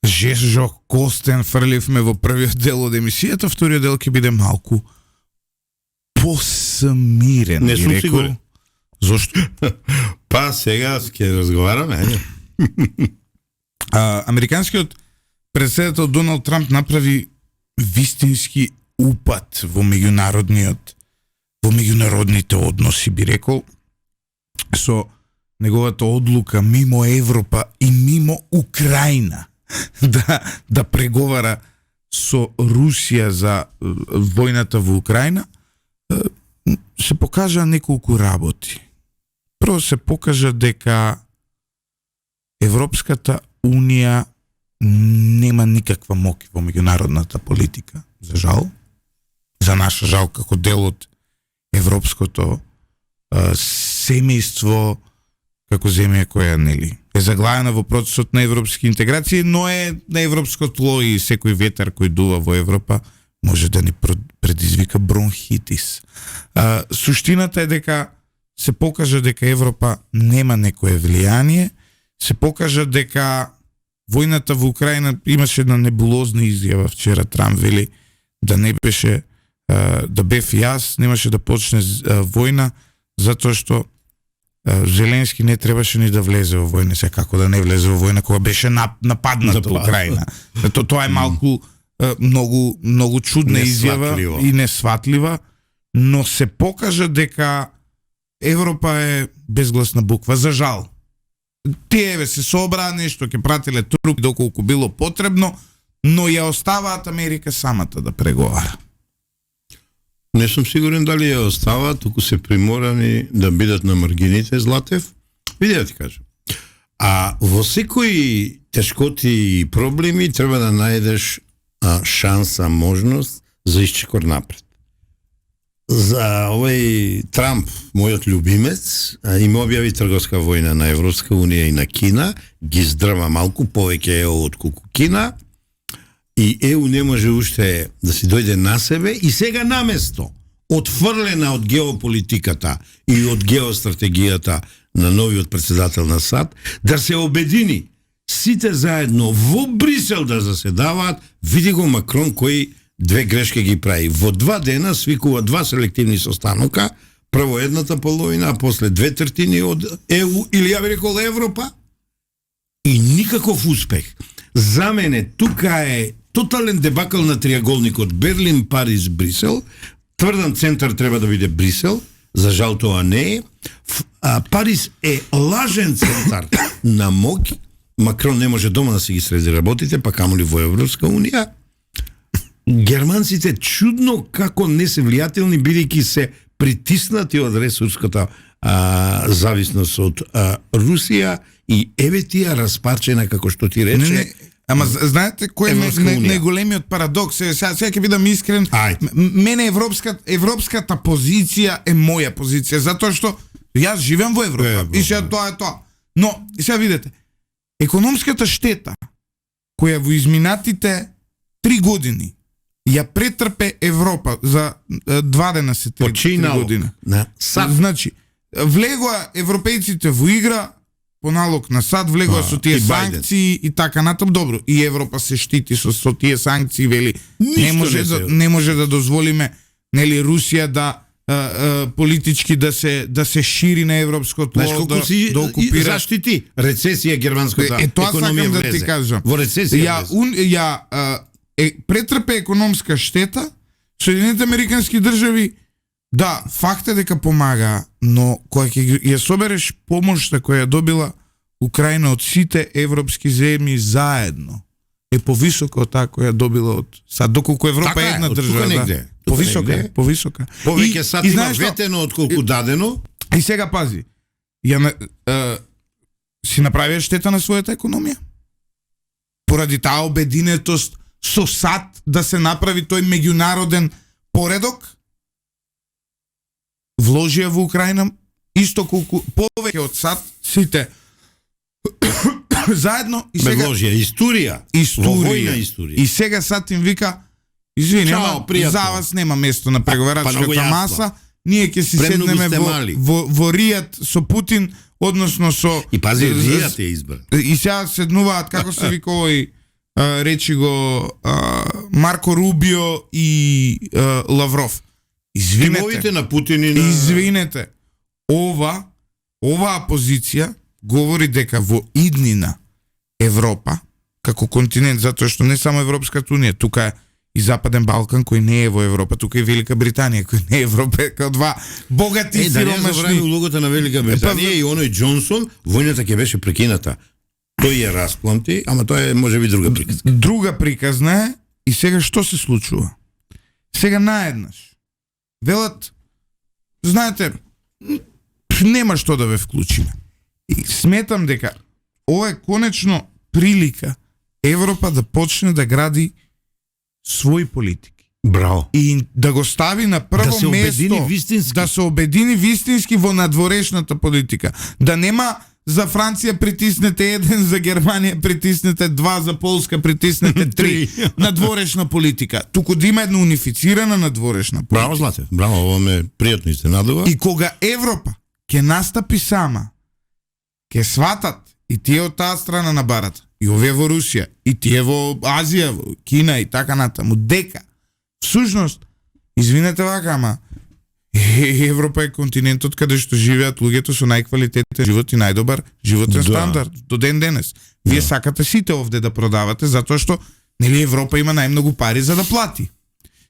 жежо костен фрливме во првиот дел од емисијата, вториот дел ќе биде малку посмирен. Не сум сигурен. Зошто? Па сега ќе разговараме. Американскиот претседател Доналд Трамп направи вистински упат во меѓународните односи, би рекол, со неговата одлука мимо Европа и мимо Украина да преговара со Русија за војната во Украина. Се покажа неколку работи. Прво се покажа дека Европската Унија нема никаква моќ во меѓународната политика, за жал. За наша жал, како дел од европското семејство, како земја која е заглавена во процесот на европски интеграции, но е на европско тло и секој ветар кој дува во Европа може да ни предизвика бронхитис. Суштината е дека се покажа дека Европа нема некое влијание, се покажа дека војната во Украина, имаше една небулозна изјава вчера, Трамп вели да не беше, да бев јас, немаше да почне војна, затоа што Зеленски не требаше ни да влезе во војна. Се како да не влезе во војна кога беше нападната Украина. Тоа е малку многу чудна изјава и несватлива, но се покажа дека Европа е безгласна буква, за жал. Тие се собраа нешто, ќе пратиле трупи доколку било потребно, но ја оставаат Америка самата да преговара. Не сум сигурен дали ја остават, туку се приморани да бидат на маргините, Златев. Види да ти кажам. А во секои тешкоти и проблеми треба да најдеш шанса, можност за исчекор напред. За овој Трамп, мојот љубимец, им објави трговска војна на Европска унија и на Кина, ги здрва малку повеќе ЕУ од колку Кина, и ЕУ не може уште да си дојде на себе, и сега наместо отфрлена од геополитиката и од геостратегијата на новиот председател на САД, да се обедини сите заедно во Брисел да заседаваат, види го Макрон кој две грешки ги прави. Во 2 дена свикува 2 селективни состанока, прво едната половина, а после 2/3 од ЕУ, или ја би рекол Европа, и никаков успех. За мене тука е тотален дебакл на триаголникот Берлин, Париз, Брисел. Тврдам, центар треба да биде Брисел, за жал тоа не е. Париз е лажен центар на моќ. Макрон не може дома да си ги среди работите, па камоли во Европска унија. Германците чудно како не се влијателни, бидејќи се притиснати од ресурската зависност од Русија, и еве тие распарчена, како што ти рече. Ама знаете кој е најголемиот парадокс? Сега ќе бидам искрен. Мене европската позиција е моја позиција, затоа што јас живеам во Европа. И сега тоа е тоа. Но сега видете, економската штета која во изминатите 3 години ја претрпе Европа за 2 дена се 3 години. Значи, влегоа европејците во игра по налог на САД, влегоа со тие санкции и така натаму. Добро, и Европа се штити со тие санкции, вели не може да дозволиме, нели, Русија да политички да се шири на европско тло, да окупира. Заштити рецесија германската економија. Тоа сакам да ти кажам. Во рецесија претрпе економска штета, Соединените американски држави, да, факт е дека помага, но кога ќе ја собереш помошта која ја добила Украина од сите европски земји заедно, е повисока од таа која добила од САД, доколку Европа е една држава. Да. Повисока. Повеќе САД има ветено од колку дадено. И сега пази, си направија штета на својата економија? Поради таа обединетост со САД да се направи тој меѓународен поредок? Вложија во Украина исто колку повеќе од САД, сите заедно, и сега вложија историја. И сега САД им вика: извини, за вас нема место на преговарачката маса, ние ќе си седнеме во Ријад со Путин, односно со... И пази, Ријад е избран. И сега седнуваат, како се вика овој, речи го, Марко Рубио и Лавров. Извинете на Путин и на... Извинете. Оваа позиција говори дека во иднина Европа, како континент, затоа што не само Европската унија, тука е и Западен Балкан кој не е во Европа, тука е Велика Британија кој не е Европа, како два богати и сиромашни. Да не забравим улогата на Велика Британија и оној Џонсон, војната ќе беше прекината. Тој ја распланти, ама тоа е можеби друга приказна. Друга приказна е, и сега што се случува? Сега наеднаш велат, знаете, нема што да ве вклучиме. И сметам дека ова е конечно прилика Европа да почне да гради своји политики. Браво. И да го стави на прво место, да се обедини вистински во надворешната политика. Да нема за Франција притиснете 1, за Германија притиснете 2, за Полска притиснете 3 надворешна политика. Туку да има една унифицирана надворешна политика. Браво, Злате. Браво, ова ме пријатно изненадува. И кога Европа ќе настапи сама, ќе сватат и тие од таа страна на барата, и овие во Русија, и тие во Азија, во Кина и така натаму, дека всушност, извинете вака, ама Европа е континентот каде што живеат луѓето со најквалитетен живот и најдобар животен стандард до ден денес. Вие сакате сите овде да продавате затоа што нели Европа има најмногу пари за да плати.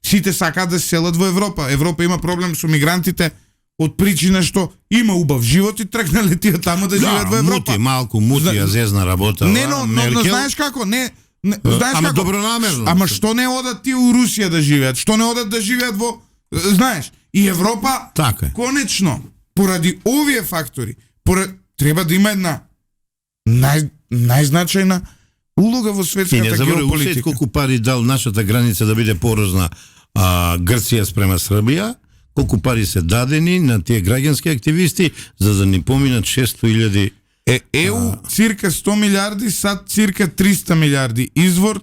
Сите сакаат да се селат во Европа. Европа има проблем со мигрантите од причина што има убав живот и тргнале тие таму да живеат во Европа. Мути, зезна работа. Не, но знаеш како? Знаеш ама како? добронамерно. Ама што не одат тие у Русија да живеат? Што не одат да живеат во Знаеш, и Европа Така е. конечно, поради овие фактори, треба да има една најзначајна улога во И светската не заборави усет геополитика. колку пари дал нашата граница да биде порозна Грција спрема Србија, колку пари се дадени на тие граѓански активисти за да ни поминат 600.000. ЕУ цирка 100 милиарди, САД цирка 300 милиарди. Извор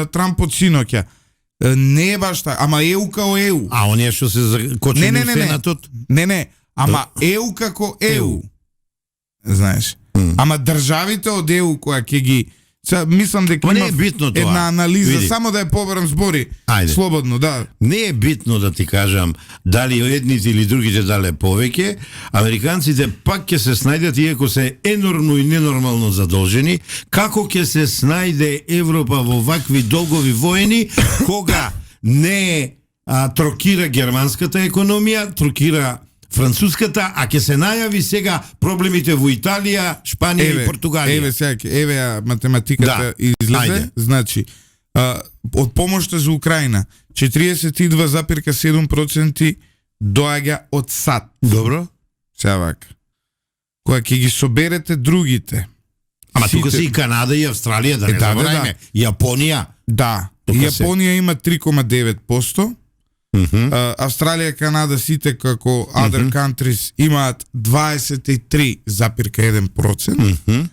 Трамп од синоќа. Не е баш така, ама ЕУ као ЕУ. А оние што се закочени в Сенатот? Не, ама ЕУ како ЕУ. Знаеш. Ама државите од ЕУ која ќе ги мислам дека Ма не има е битно тоа. една анализа, Види. само да ја побарам збори. Ајде. Слободно, да. Не е битно да ти кажам дали едните или другите дале повеќе, американците пак ќе се снајдат иако се енормно и ненормално задолжени, како ќе се снајде Европа во вакви долгови воени кога не трокира германската економија, трокира француската, а ќе се најави сега проблемите во Италија, Шпанија и Португалија. Еве сега, еве ја математиката излезе, Ајде. значи од помошта за Украина 42,7% доаѓа од САД. Добро? Сега вака. Кога ќе ги соберете другите. Ама тука сите- се и Канада и Австралија, да не да, забораваме. Јапонија. Да, Тука се. Јапонија има 3,9%. Австралија и Канада сите како other countries имаат 23,1%.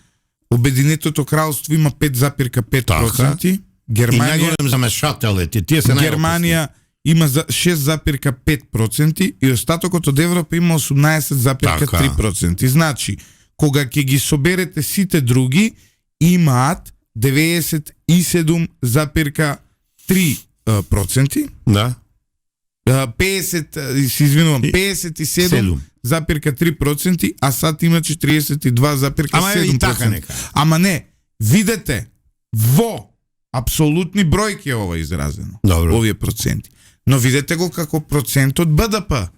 Обединетото кралство има 5,5%. И Германија најголем замешател е, тие се Германија има 6,5% и остатокот од Европа има 18,3%. Значи, кога ќе ги соберете сите други, имаат 97,3%. Да. 57,3%, а САД има 42,7%. Ама е и така нека. Ама не, видете, во апсолутни бројки е ова изразено. Добро. Овие проценти. Но видете го како процент од БДП.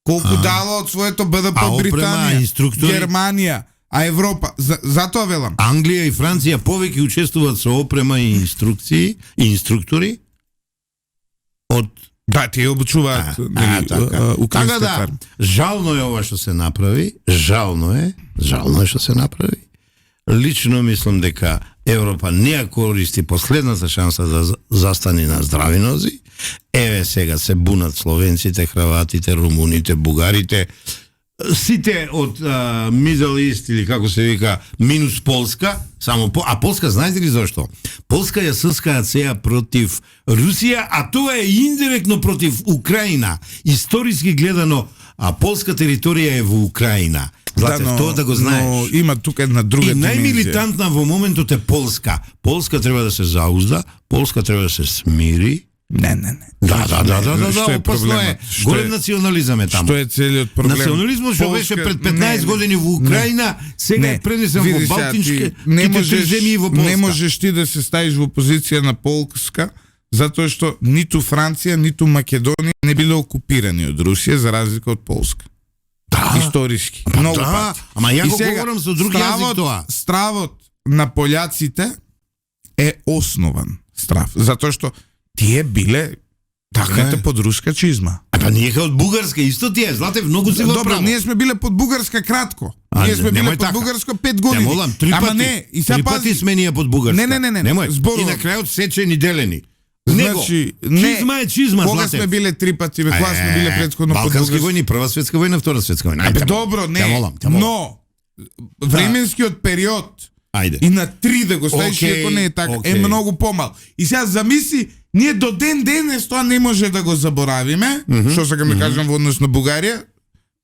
Колку дала од своето БДП А опрема, Британија, инструктори? Германија, а Европа. Затоа велам. Англија и Франција повеќе учествуваат со опрема и инструкции и инструктори од Да, тие обучуваат така украинска да, армија. жално е ова што се направи, жално е што се направи. Лично мислам дека Европа не ја користи последната шанса да застане на здрави нози. Еве сега се бунат словенците, хрватите, румуните, бугарите, сите од Middle East или како се вика, минус Полска, а Полска знаете ли зашто? Полска ја съскаат сега против Русија, а тоа е индиректно против Украина. Историски гледано, полска територија е во Украина. Златев, тоа да го знаеш. Но има тука една друга И димензија. најмилитантна во моментот е Полска. Полска треба да се заузда, Полска треба да се смири. Не. Да, Што е опасно е. проблемот? Голем национализам е таму. Што е целиот проблем? Национализмот што беше пред 15 години во Украина, сега е пренесен во Видиш, Балтички, не можеш земји во Полска. Не можеш ти да се ставиш во позиција на Полска, затоа што ниту Франција, ниту Македонија не биле окупирани од Русија за разлика од Полска. Да. Историски. Многу пати. Ама ја И го сега, говорам со друг јазик тоа. Стравот на пољаците е основан страв, затоа што тие биле таката под руска чизма. Па ние од Бугарска исто тие, Златев, многу си во Добро, право. ние сме биле под Бугарска кратко. Ние сме биле немој под така. Бугарска 5 години. Те молам, 3 пати. Ама не, и сега три пати пази. сме ние под Бугарска. Не. Немој. Зборувам. И на крајот сечени делени. Значи, не. Чизма е чизма, Кога Златев. сме биле 3 пати, бе, кога сме биле претходно под Балкански Бугарска? војни, прва светска војна, втора светска војна. Абе, добро, не. Те молам. Но временскиот период Ајде. и на 3 да го ставиш, Океј, иако не е така, е океј. многу помал. И сега замисли, ние до ден денес тоа не може да го заборавиме, што сакам да кажам во однос на Бугарија.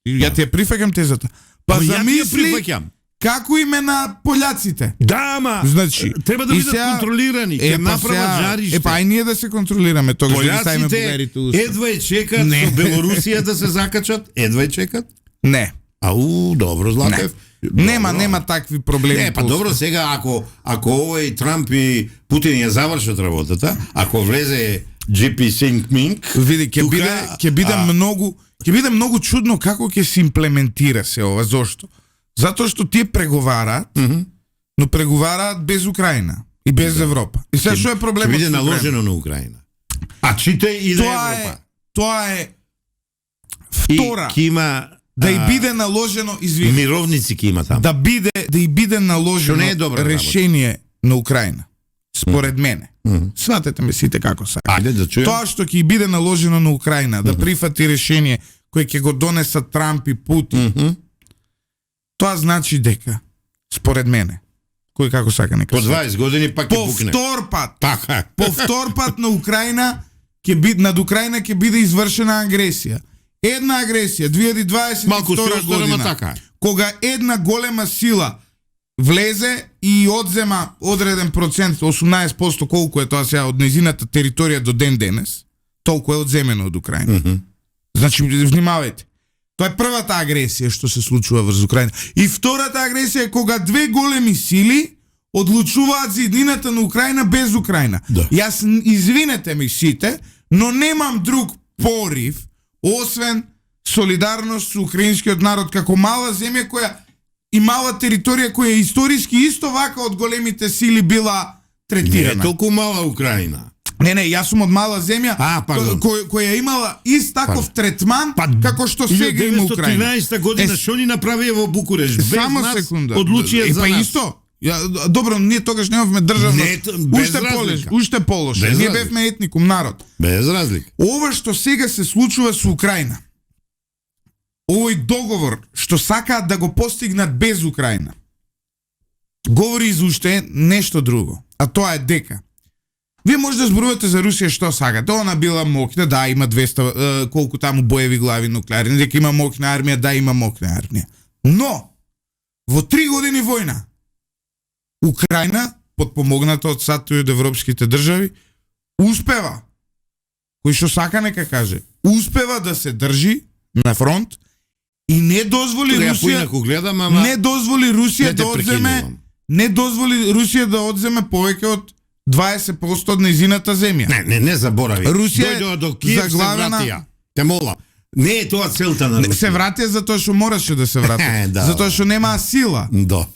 Ја ти ја прифаќам тезата. Па Ама ја ти ја замисли прифаќам. како им е на пољаците. Да, ама Значи, треба да и бидат сега- контролирани, ќе направат жариште. Па и ние да се контролираме тогаш да ги ставиме Пољаците бугарите уста. едва е чекат Не. со Белорусија да се закачат, едва е чекат. Не. Добро, Златев. Нема такви проблеми. Не, па добро, сега ако овој Трамп и Путин ја завршат работата, ако влезе GP Синг Минг, Види, ќе биде многу чудно како ќе се имплементира се ова. Зошто? Затоа што тие преговараат, но преговараат без Украина и без Европа. И сега што е проблемот? биде со Украина? наложено на Украина. А читай и на Европа. Тоа е Втора, И ки има да и биде наложено, извини, мировници ки има таму. да и биде наложено Што не е добра решение на Украина. Според мене. Сватете ме сите како сака. Ајде да чујам. Тоа што ќе биде наложено на Украина да прифати решение кое ќе го донесат Трамп и Путин. Тоа значи дека, според мене, кој како сака нека. По 20 години пак ќе пукне. Така. Повтор пат на Украина над Украина ќе биде извршена агресија. Една агресија 2022 Малку се остара, година. така. Кога една голема сила влезе и одзема одреден процент, 18% колку е тоа сега од незината територија до ден денес, толку е одземено од Украина. Значи, внимавајте. Тоа е првата агресија што се случува врз Украина. И втората агресија е кога две големи сили одлучуваат за едината на Украина без Украина. Да. Јас, извинете ми сите, но немам друг порив освен солидарност со украинскиот народ како мала земја која и мала територија која историски исто вака од големите сили била Не е третирана. толку мала Украина. Не, јас сум од мала земја пардон. која имала ист таков третман како што сега има Украина. 1913 година што ни направија во Букурешт? Без Само нас секунда. Одлучија за па нас. исто. Добро, ние тогаш немавме државност. Уште полоше. Без Ние разлика. бевме етникум народ. Без разлика. Ова што сега се случува со Украина, овој договор што сакаат да го постигнат без Украина, говори за уште нешто друго, а тоа е дека вие може да зборувате за Русија што сакате, она била моќна, да, има 200 колку таму боеви глави нуклеарни, дека има моќна армија, да, има моќна армија. Но во 3 години војна Украина, подпомогната од САД и од европските држави, успева, кој што сака нека каже, успева да се држи на фронт и не дозволи Русија, гледам, ама не дозволи Русија не те да одземе, прекинувам. не дозволи Русија да одземе повеќе од 20% од незината земја. Не заборави. Русија Дојдоа до Киев, заглавена- се вратија. Те мола. Не е тоа целта на Русија. Се вратија затоа што мораше да се врати. Да. Затоа што немаа сила. Да.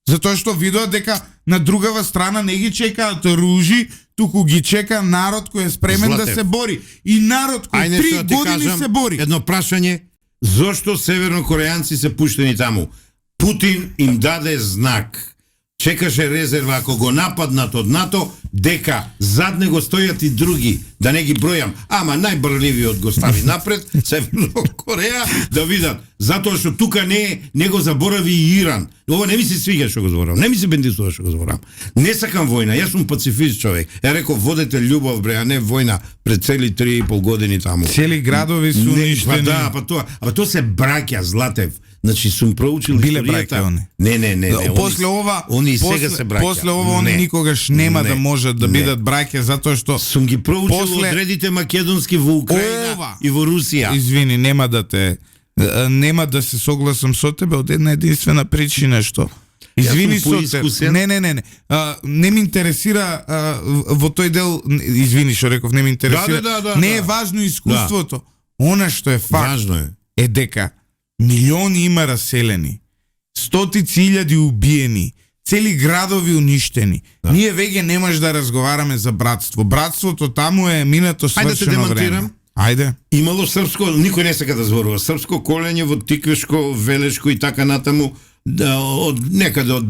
Затоа што видоа дека на другава страна не ги чекаат ружи, туку ги чека народ кој е спремен Златев. да се бори. И народ кој Ајде 3 што да ти години кажам, се бори. Едно прашање, зошто севернокорејанци се пуштени таму? Путин им даде знак. Чекаше резерва ако го нападнат од НАТО, дека зад него стојат и други, да не ги бројам, ама најбрливиот го стави напред, Северна Кореја, да видат, затоа што тука не го заборави и Иран. Ова не ми се свига што го зборам, не ми се бендисува што го зборам. Не сакам војна, јас сум пацифист човек. Ја реков, водете љубов, бре, а не војна пред цели 3,5 години таму. Цели градови се уништени. Па тоа се браќа, Златев. Значи сум проучил Биле историјата. браќа они. Не. После ова, они сега се браќа. После ова они никогаш нема да можат да бидат браќа затоа што сум ги проучил после- одредите македонски во Украина Ова. и во Русија. Извини, нема да се согласам со тебе од една единствена причина што извини сум со поискусен. Не. Не ми интересира во тој дел, извини што реков, не ми интересира. Да. Не е важно искуството. Она што е факт Важно е. дека милиони има раселени, стотици илјади убиени, цели градови уништени. Ние веќе немаш да разговараме за братство. Братството таму е минато Ајде да те свршено време. демантирам. Ајде. Имало српско, никој не сака да зборува, српско колење во Тиквешко, Велешко и така натаму, од некаде од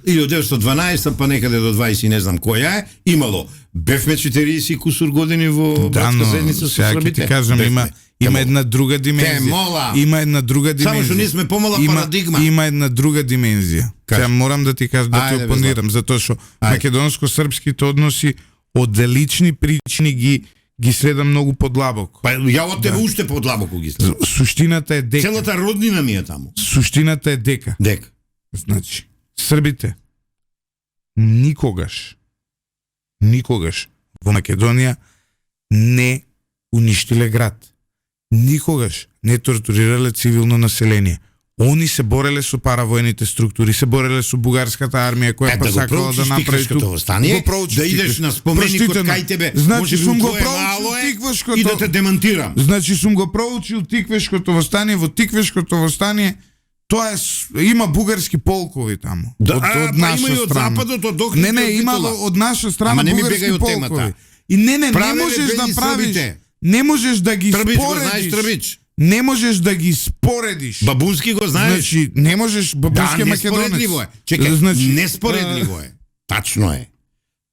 1912 па некаде до 20 не знам која е, имало. Бевме 40 кусур години во братска заедница со сега ќе србите. ти кажам, Бевме. има една друга димензија. мола. Има една друга димензија. Само што ние сме помала парадигма. Има една друга димензија. Сега морам да ти кажам, да ти Ајде, опонирам, затоа што македонско-српските односи од лични причини ги следам многу подлабоко. Па ја од тебе уште подлабоко ги следам. Суштината е дека. Целата роднина ми е таму. Суштината е дека. Дека. Значи, србите никогаш во Македонија не уништиле град. Никогаш не тортурирале цивилно население. Они се бореле со паравојните структури, се бореле со бугарската армија која па сакала да направи Тиквешкото восстание, да идеш на споменикот кај тебе, значи сум го проучил Тиквешкото и да те демантирам. Значи сум го проучил Тиквешкото восстание, во Тиквешкото восстание тоа има бугарски полкови таму. Од наша има и од западот, од Охрид. Не, имало од наша страна не ми бугарски бегај од полкови. темата. И не Правеле можеш да бели правиш. србите. Не можеш да ги Трбич, го споредиш. знаеш Трбич? не можеш да ги споредиш. Бабунски го знаеш? Значи, не можеш бабунски да, македонец. неспоредливо е. Чекай, Значи, неспоредливо е. Тачно е.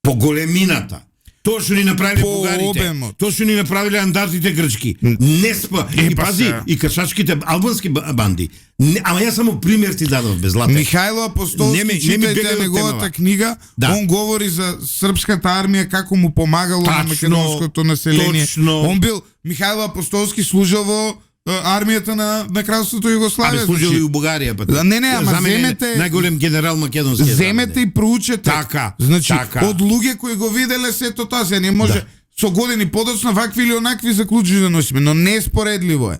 По големината. Тоа што ни направиле по бугарите. обемот. Тоа што ни направиле андартите грчки. И па пази, сега. и кршачките албански банди. Ама јас само пример ти дадов без лате. Михајло Апостолски, Не ми читајте бегај од неговата темава. книга, Да. он говори за српската армија, како му помагало на Тачно, македонското население. точно. Он бил, Михајло Апостолски служил во армијата на кралството Југославија. Абе служил и у Бугарија па. Да, не, ама За мене земете- најголем генерал македонски. Земете и проучете. Така, Значи, така. од луѓе кои го виделе сето тоа, се не може со години подоцна вакви или онакви заклучи да носиме, но не е споредливо е.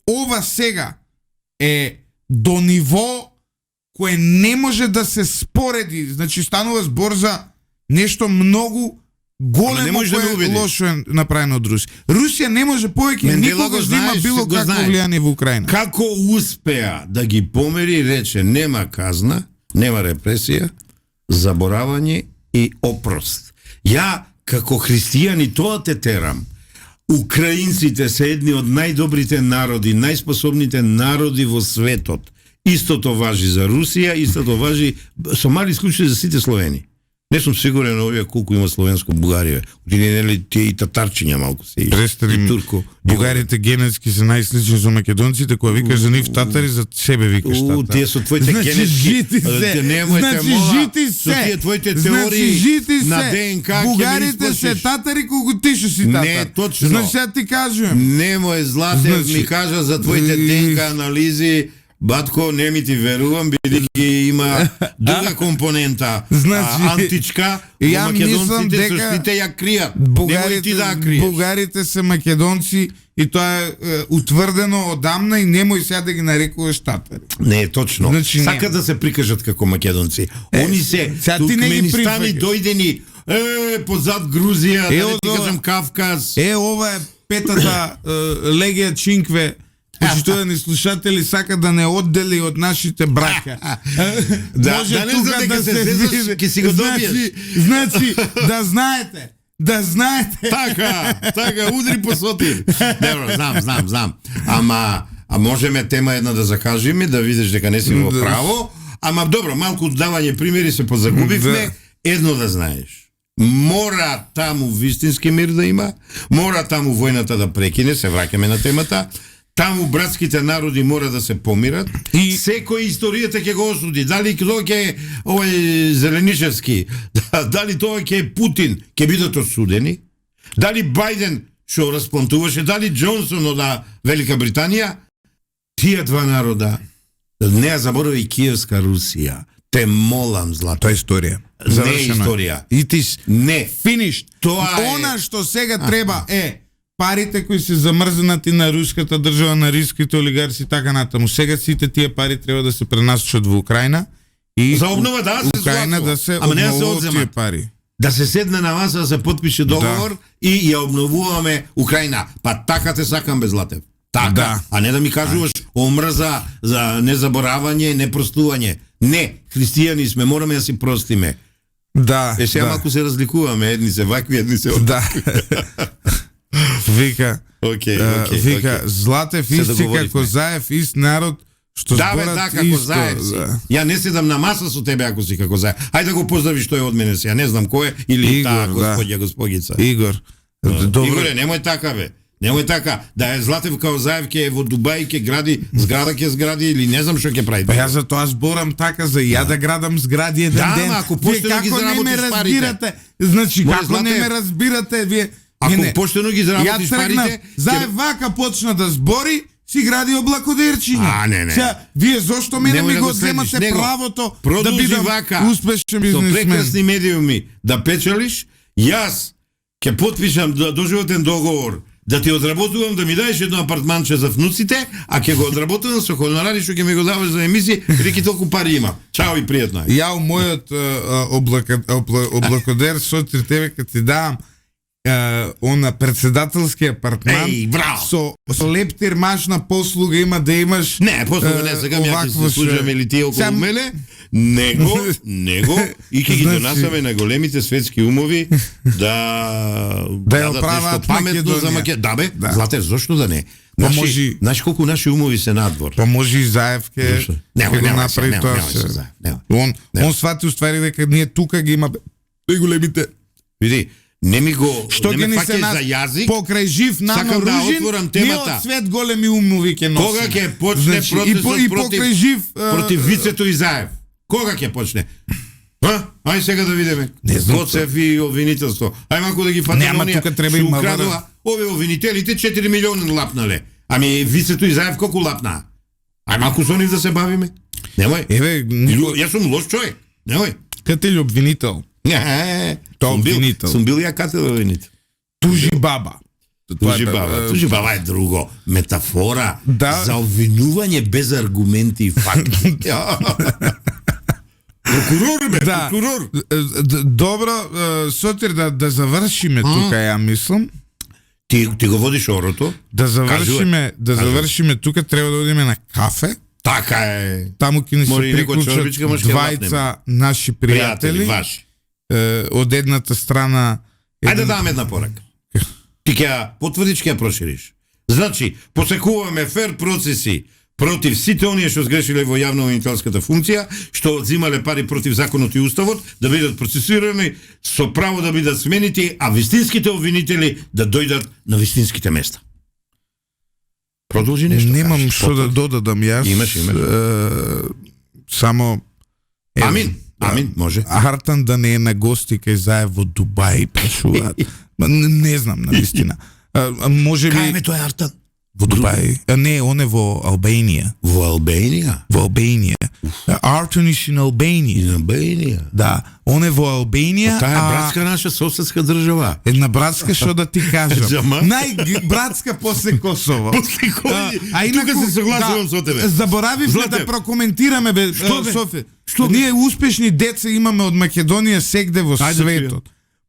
Ова сега е до ниво кое не може да се спореди. Значи станува збор за нешто многу Ама големо не може да ме кое убедиш. лошо е направено од Русија. Русија не може повеќе Мендела никогаш го да има знаеш, било го какво знаеш. влијание во Украина. Како успеа да ги помери, рече нема казна, нема репресија, заборавање и опрост. Ја како христијани тоа те терам. Украинците се едни од најдобрите народи, најспособните народи во светот. Истото важи за Русија, истото важи со мали исклучи за сите словени. Не сум сигурен овие колку има словенско Бугарија. Нели тие и татарчиња малку се и Престани, турко. бугарите генетски се најслични со македонците, кога викаш за нив татари, за себе викаш татари. Тие со твоите Значи, генетски... жити се. Немојте, Значи, мола, жити со се. тие твоите Значи, теории жити на се. ДНК ќе Бугарите ме се исплашиш. татари колку ти што си татар. Не, точно. Значи, сега ти кажувам. Немој Златев Значи, ми кажа за твоите ДНК анализи. Батко, не ми ти верувам, бидејќи има друга компонента, Значи, античка, ја во мислам македонците дека суштите ја кријат. Немој ти да ја криеш. бугарите се македонци и тоа е утврдено одамна и немој сега да ги нарекуваш татари. Не е точно. Значи, не. Сакат да се прикажат како македонци. Они се сега ти не ги туркменистани прифаќаш. дојдени позад Грузија, да не ти ова- кажам Кавказ. Ова е петата легија Чинкве. Почитувани слушатели, сака да не оддели од нашите браќа. Може да не тука за дека се сезаш, види. ќе си го добиеш. Значи, да знаете. Така, удри по сотир. Добро, знам. Ама можеме тема една да закажеме, да видиш дека не си во право. Ама добро, малку давање примери се позагубивме. Да. Едно да знаеш. Мора таму вистински мир да има, мора таму војната да прекине, се враќаме на темата. Таму братските народи мора да се помират. И- Секој историјата ќе го осуди. Дали тоа ќе е овој Зеленишевски, дали тоа ќе е Путин, ќе бидат осудени. Дали Бајден што расплантуваше, дали Џонсон од Велика Британија, тие два народа, не ја заборави Киевска Русија. Те молам, Злато. Тоа е историја. Не е историја. It is Не. finished. Тоа е- Она што сега треба е парите кои се замрзнати на руската држава, на риските олигарси и така натаму. Сега сите тие пари треба да се пренасочат во Украина и За обнова, да, се Украина согласувам. да се Ама не да се обновуваат тие одземат. пари. Да се седне на маса, да се подпише договор и ја обновуваме Украина. Па така те сакам, без Златев. Така. Да. А не да ми кажуваш омрза за незаборавање, непростување. Не, христијани сме, мораме да си простиме. Да. Сега да. малку се разликуваме, едни се вакви, едни се... Да. Вика, Океј, вика, Златев Се исти договоривме. како Заев, ист народ, што Да, бе, зборат да, како исто. заев си. Да. Ја не седам на маса со тебе ако си како заев. Ајде да го поздравиш тој од мене сега, не знам кој е, или Игор, таа да. господја, господица. Игор. Добро. Игоре, немој така, бе. Немој така. Да е Златев као Заев ќе е во Дубај, ќе гради, зграда ќе згради или не знам што ќе прави. Па ја за тоа зборам така, за ја да градам згради еден Да, ден. ама ако Вие поштено ги како не ме заработиш парите? разбирате? Значи, Море, како не Злате, ме разбирате? Вие... Ако Не, поштено ги ја заработиш тргнав, парите, Заев вака почна да збори, си гради облакодерчиња. Не. Сега, вие зошто мене Немој ми да го го следиш земате него. правото да Продолжи бидам вака. успешен Со бизнесмен? прекрасни медиуми да печелиш, јас ќе потпишам доживотен договор да ти одработувам, да ми даеш едно апартманче за внуците, а ќе го одработувам со хонорари што ќе ми го даваш за емисии, реки толку пари имам. Чао и пријатно е. Ја у мојот облакодер Сотир тебе кога ти давам он на председателски апартман Еј, браво! со лептирмашна послуга има да имаш Не, после не сакам ја ќе се служаме ли тие околу мене, него, и ќе ги Значи- донасаме на големите светски умови да ја дадат оправаат нешто паметно за Македонија. Македонија. Да бе, Да. Злате, зошто да не? може- Знаеш колку наши умови се надвор. Па може и Заев Зошто? ќе Нема, го нема направи се, тоа нема се. се, Заев, нема. Он свати уствари дека ние тука ги има големите. Види, не ми го Што не ги ме ни се фаќаш нас за јазик. покрај жив Нано Сакам да Ружин, отворам ние темата. од свет големи умови ќе носиме. Кога ќе почне Значи, протестот и покрај жив против Вицето и Заев? Кога ќе почне? Ај сега да видиме. Не знам. Коцев и обвинителство. Ај малку да ги фатиме. Нема, тука треба и МВР. Овие обвинителите 4 милиони лапнале. Ами Вицето и Заев колку лапна? Ај малку со нив да се бавиме. Немој. Еве, Јас сум лош човек. Немој. катели обвинител, Тоа обвинител. Сум бил ја кател обвинител. тужи баба. Тоа е, Тужи баба е друго. Метафора Да. за обвинување без аргументи и факти. Прокурор бе, Да. прокурор. Добро, Сотир, да завршиме тука, ја мислам. Ти го водиш орото? Да завршиме, Кажувам. завршиме тука, треба да одиме на кафе. Така е. Таму ќе ни се Може и некој приклучат чорбичка, може ќе двајца наши Пријатели, пријатели. ваши. Од едната страна Ајде да дам една порака. Ти ќе ја потврдиш, ќе ја прошириш. Значи, посекуваме фер процеси против сите оние што сгрешиле во јавно-обвинителската функција, што одзимале пари против законот и уставот, да бидат процесирани со право да бидат сменити, а вистинските обвинители да дојдат на вистинските места. Продолжи нешто. немам кажеш, што да потврди. додадам јас. Имаш. Само Амин. Амин, може. Артан да не е на гости кај Заев во Дубај, прашуваат. Не знам, на вистина. Може Кај ме би тој Артан? во Дубај. Не, он е во Албанија. Во Албанија. Во Албанија. Артан is in Albania. Албанија. Да, он е во Албанија. Таа е братска наша соседска држава. Една братска, што да ти кажам. Зама? Најбратска после Косово. Тука се согласувам со тебе. Заборавивме Злате. да прокоментираме бе, Што бе? Софе. Што бе? Ние успешни деца имаме од Македонија сегде во Ајде, светот.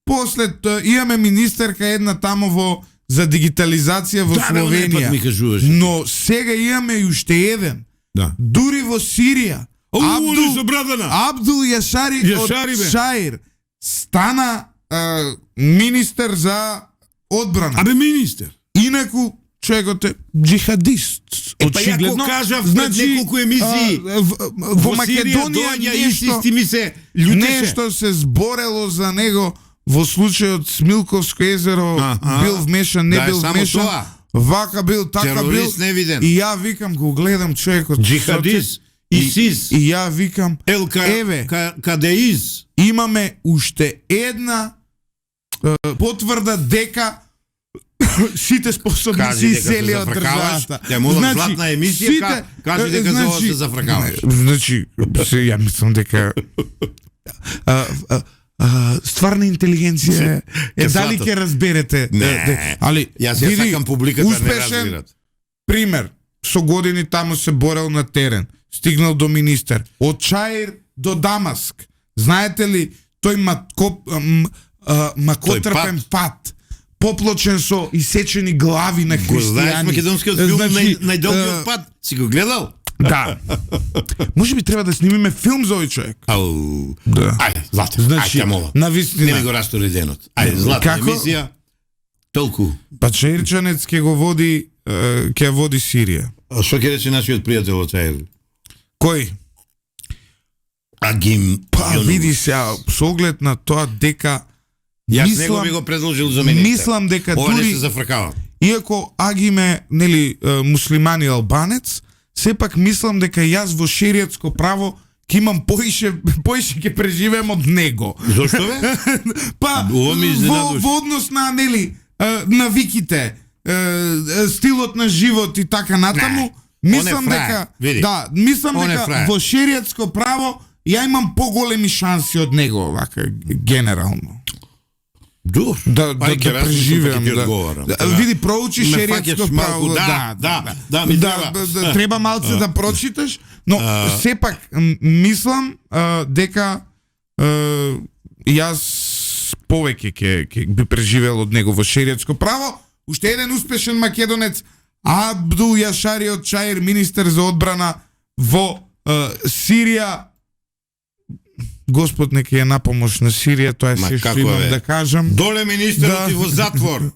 После имаме министерка една тамо во за дигитализација во Да, бе, онеј пат ми Словенија. кажуваше. Но сега имаме и уште еден. Да. Дури во Сирија. Они со брадана. Абдул Јашари Јашари, бе. од Шаир стана министер за одбрана. Абе министер. Инаку човекот е джихадист. Па ја го кажав пред неколку емисии. Во Македонија доаѓа и нешто, исти ми се љутеше. нешто се зборело за него во случајот Смилковско езеро, Аха. бил вмешан, не Да е бил само вмешан. тоа. Вака бил, така бил. Терорист невиден. И ја викам, го гледам човекот. Джихадист. ИСИС. И ја викам, еве, Кадеиз. имаме уште една потврда дека сите способни Кажи се дека се изсели од зафркаваш. државата. Те молам, златна емисија, кажи дека за ова се зафркаваш. Значи, ја мислам дека стварна интелигенција е дали сватат. ќе разберете. Не. Али Јас ја види, сакам публиката не успешен разбират. пример, со години таму се борел на терен, стигнал до министер, од Чаир до Дамаск. Знаете ли, тој макотрпен пат, поплочен со исечени глави на Го знаеш христијани. македонскиот филм Значи, најдолгиот пат? Си го гледал? Да. Може би треба да снимиме филм за овој човек. Ау. Да. Ајде, злато. Значи, ајде, мола. на Не ми вистина, го растори денот. Ајде, златна Како? емисија. Толку. па Чаирчанец ќе го води, ќе ја води Сирија. А што ќе рече нашиот пријател од Чаир? Кој? Агим. Па Јонович. види се, со оглед на тоа дека Јас него би го предложил за министер. мислам дека Ова не дури се зафркава. иако Агиме, нели, муслимани албанец, сепак мислам дека јас во шеријатско право ќе имам поише ќе преживеам од него. Зошто бе? Па Ова ми изненадуваш. во однос на нели навиките, стилот на живот и така натаму, Не, мислам он е фраер, дека види. да, мислам Он е дека фраер. во шеријатско право ја имам поголеми шанси од него, вака генерално. Добро. Да Ај, ќе размислам, преживеам, па ќе ти да. одговарам. Да, Да. види, проучи Ме шеријатско фаќаш малку, право. да, ми треба. Треба малце да прочиташ, но сепак мислам дека јас повеќе ќе би преживел од него во шериатско право. Уште еден успешен македонец, Абду Јашариот Чаир, министер за одбрана во Сирија. Господ нека е на помош на Сирија, тоа е се што имам да кажам. Доле министерот и во затвор.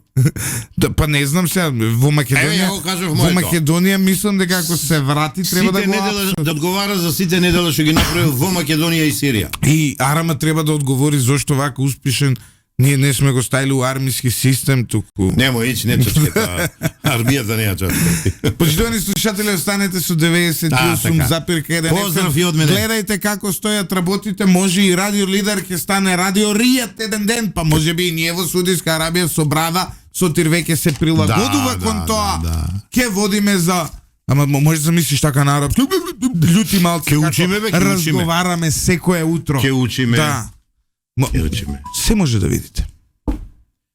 Да, па не знам сега, во Македонија. Во Македонија мислам дека ако се врати треба да го да одговара за сите недела што ги направил во Македонија и Сирија. И Арама треба да одговори зошто вака успешен. Ние не сме го ставили у армиски систем туку. Немо ич не чачката. Армијата не ја чачка. Почитувани слушатели, останете со 98,1 Поздрав и од мене. Гледајте како стојат работите, може и Радио Лидер ќе стане Радио Ријат еден ден, па може би и ние во Саудиска Арабија со брада, Сотир веќе се прилагодува кон тоа. Ке водиме за ама може да мислиш така на арапски. Љути малци ке учиме бе, ке разговараме секое утро. Ке учиме. Да. Ке учиме. Се може да видите.